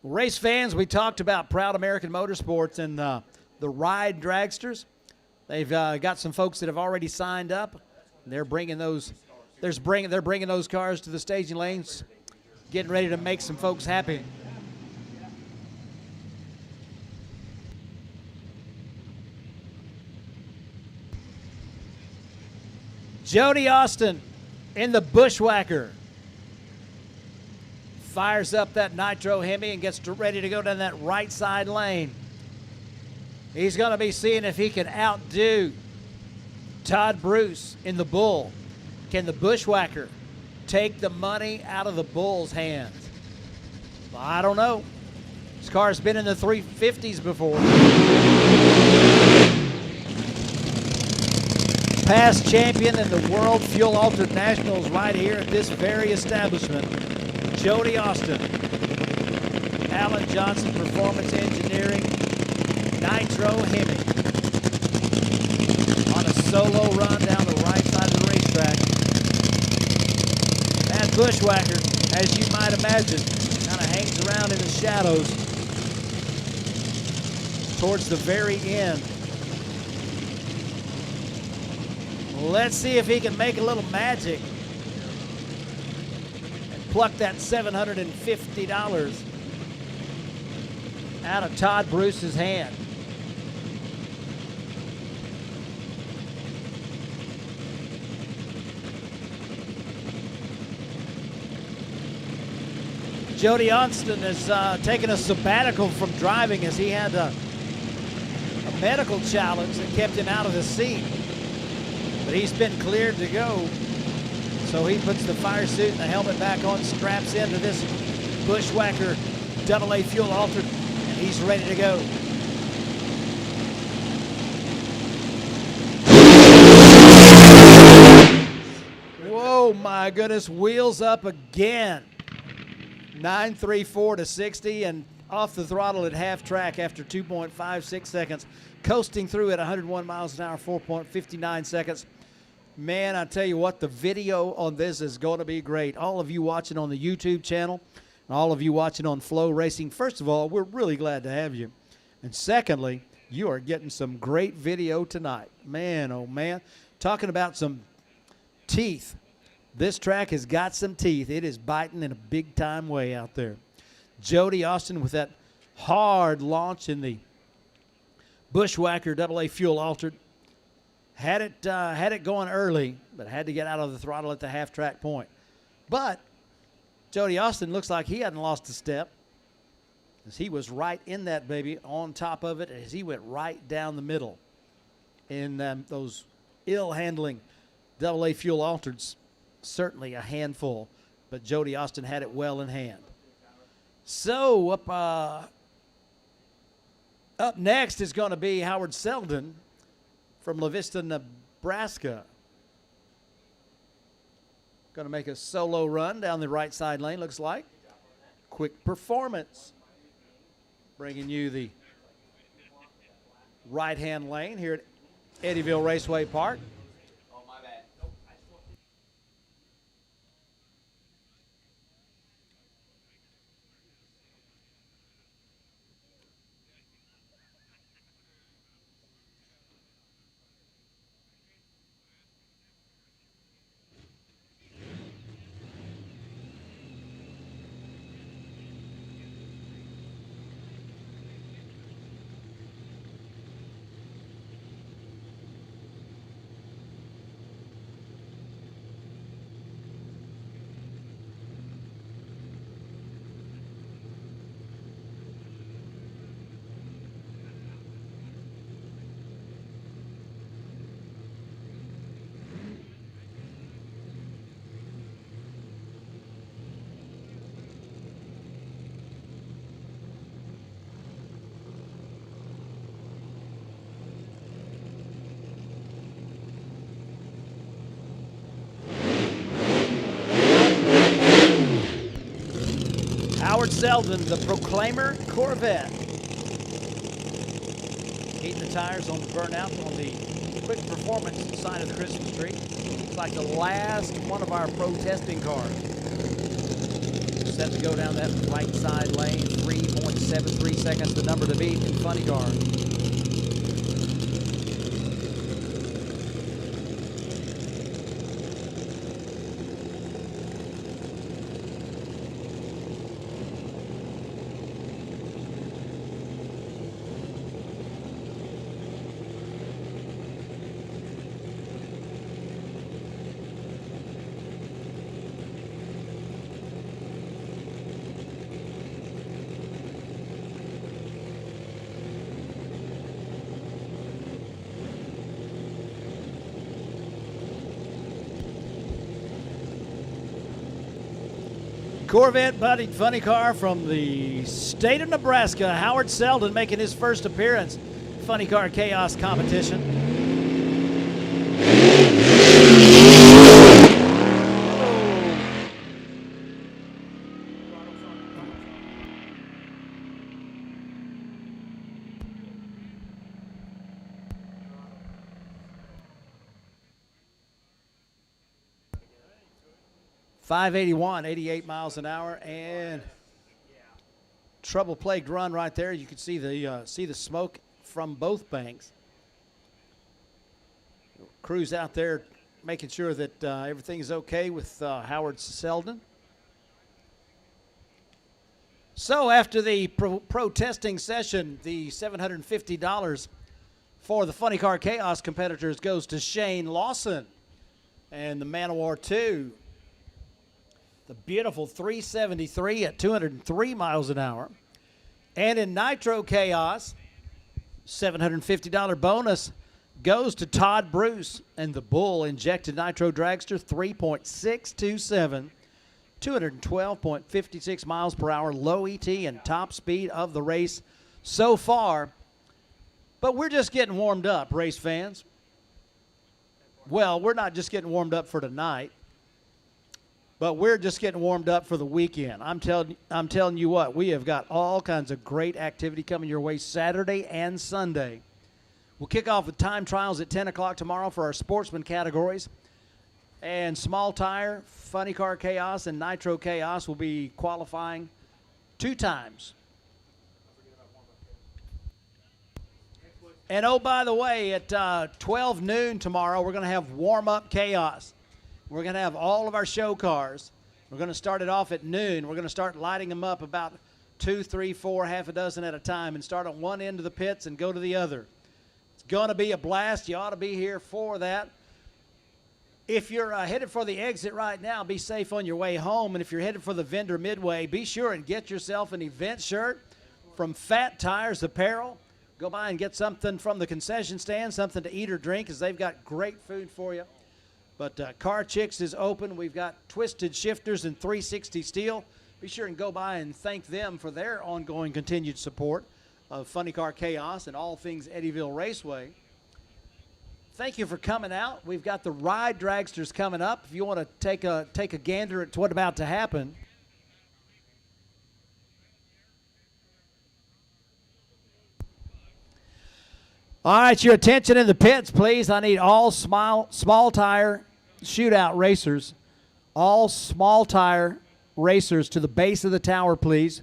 Race fans, we talked about Proud American Motorsports and the Ride Dragsters. They've got some folks that have already signed up. They're bringing those. They're bringing those cars to the staging lanes, getting ready to make some folks happy. Jody Austin in the Bushwhacker fires up that Nitro Hemi and gets ready to go down that right side lane. He's going to be seeing if he can outdo Todd Bruce in the Bull. Can the Bushwhacker take the money out of the Bull's hands? Well, I don't know. This car's been in the 350s before. Past champion in the World Fuel Altered Nationals right here at this very establishment. Jody Austin. Alan Johnson Performance Engineering. Nitro Hemming. On a solo run down the right side of the racetrack. That bushwhacker, as you might imagine, kind of hangs around in the shadows towards the very end. Let's see if he can make a little magic and pluck that $750 out of Todd Bruce's hand. Jody Austin has taken a sabbatical from driving as he had a medical challenge that kept him out of the seat. But he's been cleared to go. So he puts the fire suit and the helmet back on, straps into this Bushwhacker AA fuel altered, and he's ready to go. Whoa, my goodness, wheels up again. 9.34 to 60 and off the throttle at half track after 2.56 seconds. Coasting through at 101 miles an hour, 4.59 seconds. Man, I tell you what, the video on this is going to be great. All of you watching on the YouTube channel, and all of you watching on Flow Racing, first of all, we're really glad to have you. And secondly, you are getting some great video tonight. Man, oh man, talking about some teeth. This track has got some teeth. It is biting in a big-time way out there. Jody Austin with that hard launch in the Bushwhacker AA fuel altered. Had it going early, but had to get out of the throttle at the half-track point. But Jody Austin looks like he hadn't lost a step, as he was right in that baby, on top of it, as he went right down the middle in those ill-handling AA fuel altereds. Certainly a handful, but Jody Austin had it well in hand. So up next is going to be Howard Selden from La Vista, Nebraska. Going to make a solo run down the right side lane, looks like. Quick Performance. Bringing you the right-hand lane here at Eddyville Raceway Park. Howard Selden, the Proclaimer Corvette. Heating the tires on the burnout on the Quick Performance side of the Christmas tree. It's like the last one of our pro testing cars. Set to go down that right side lane, 3.73 seconds, the number to beat in Funny Car. Corvette bodied funny car from the state of Nebraska. Howard Selden making his first appearance. Funny Car Chaos competition. 581, 88 miles an hour, and trouble-plagued run right there. You can see the smoke from both banks. Crews out there making sure that everything is okay with Howard Selden. So after the protesting session, the $750 for the Funny Car Chaos competitors goes to Shane Lawson and the Man of War 2. The beautiful 373 at 203 miles an hour. And in Nitro Chaos, $750 bonus goes to Todd Bruce and the Bull Injected Nitro Dragster 3.627. 212.56 miles per hour, low ET and top speed of the race so far. But we're just getting warmed up, race fans. Well, we're not just getting warmed up for tonight, but we're just getting warmed up for the weekend. I'm telling you what, we have got all kinds of great activity coming your way Saturday and Sunday. We'll kick off with time trials at 10 o'clock tomorrow for our sportsman categories. And small tire, Funny Car Chaos, and Nitro Chaos will be qualifying 2 times. And oh, by the way, at 12 noon tomorrow, we're going to have warm-up chaos. We're going to have all of our show cars. We're going to start it off at noon. We're going to start lighting them up about 2, 3, 4, half a dozen at a time and start on one end of the pits and go to the other. It's going to be a blast. You ought to be here for that. If you're headed for the exit right now, be safe on your way home. And if you're headed for the vendor midway, be sure and get yourself an event shirt from Fat Tires Apparel. Go by and get something from the concession stand, something to eat or drink, as they've got great food for you. But Car Chicks is open. We've got Twisted Shifters and 360 Steel. Be sure and go by and thank them for their ongoing continued support of Funny Car Chaos and all things Eddyville Raceway. Thank you for coming out. We've got the Ride Dragsters coming up. If you want to take a gander at what's about to happen. All right, your attention in the pits, please. I need all small tire shootout racers, all small tire racers to the base of the tower, please.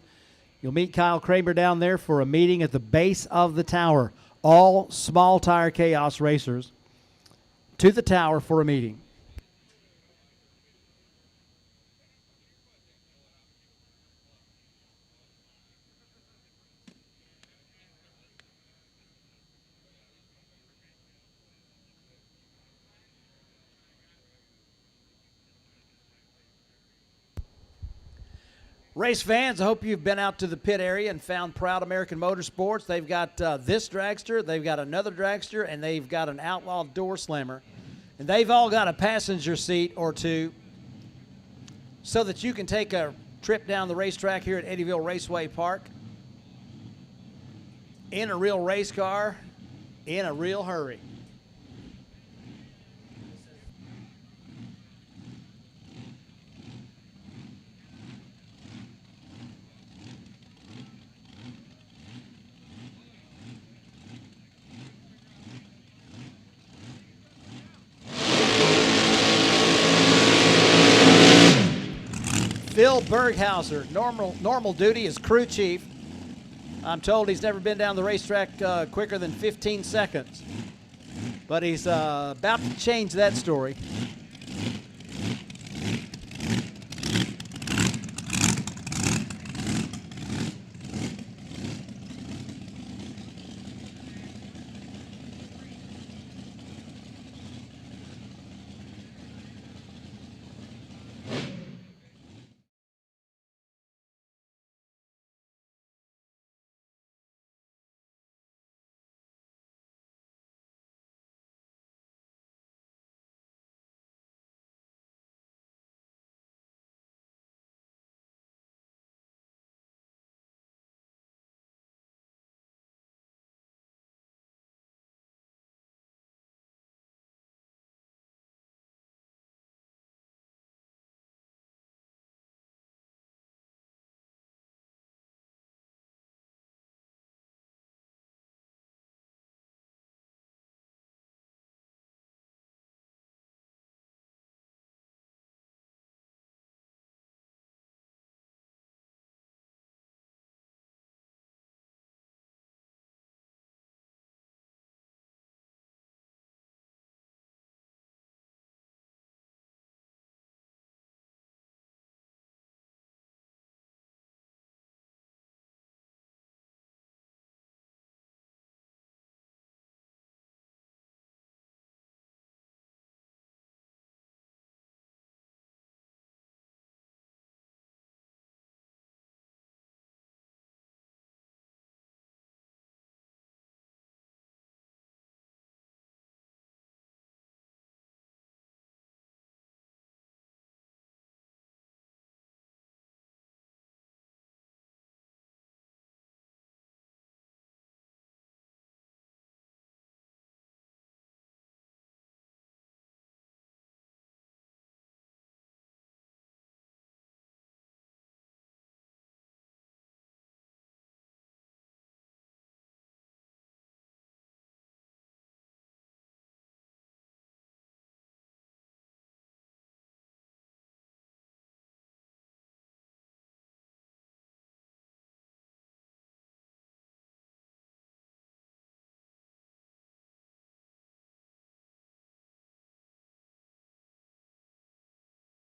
You'll meet Kyle Kramer down there for a meeting at the base of the tower. All small tire chaos racers to the tower for a meeting. Race fans, I hope you've been out to the pit area and found Proud American Motorsports. They've got this dragster, they've got another dragster, and they've got an outlaw door slammer. And they've all got a passenger seat or two so that you can take a trip down the racetrack here at Eddyville Raceway Park in a real race car, in a real hurry. Phil Berghauser, normal duty as crew chief. I'm told he's never been down the racetrack quicker than 15 seconds. But he's about to change that story.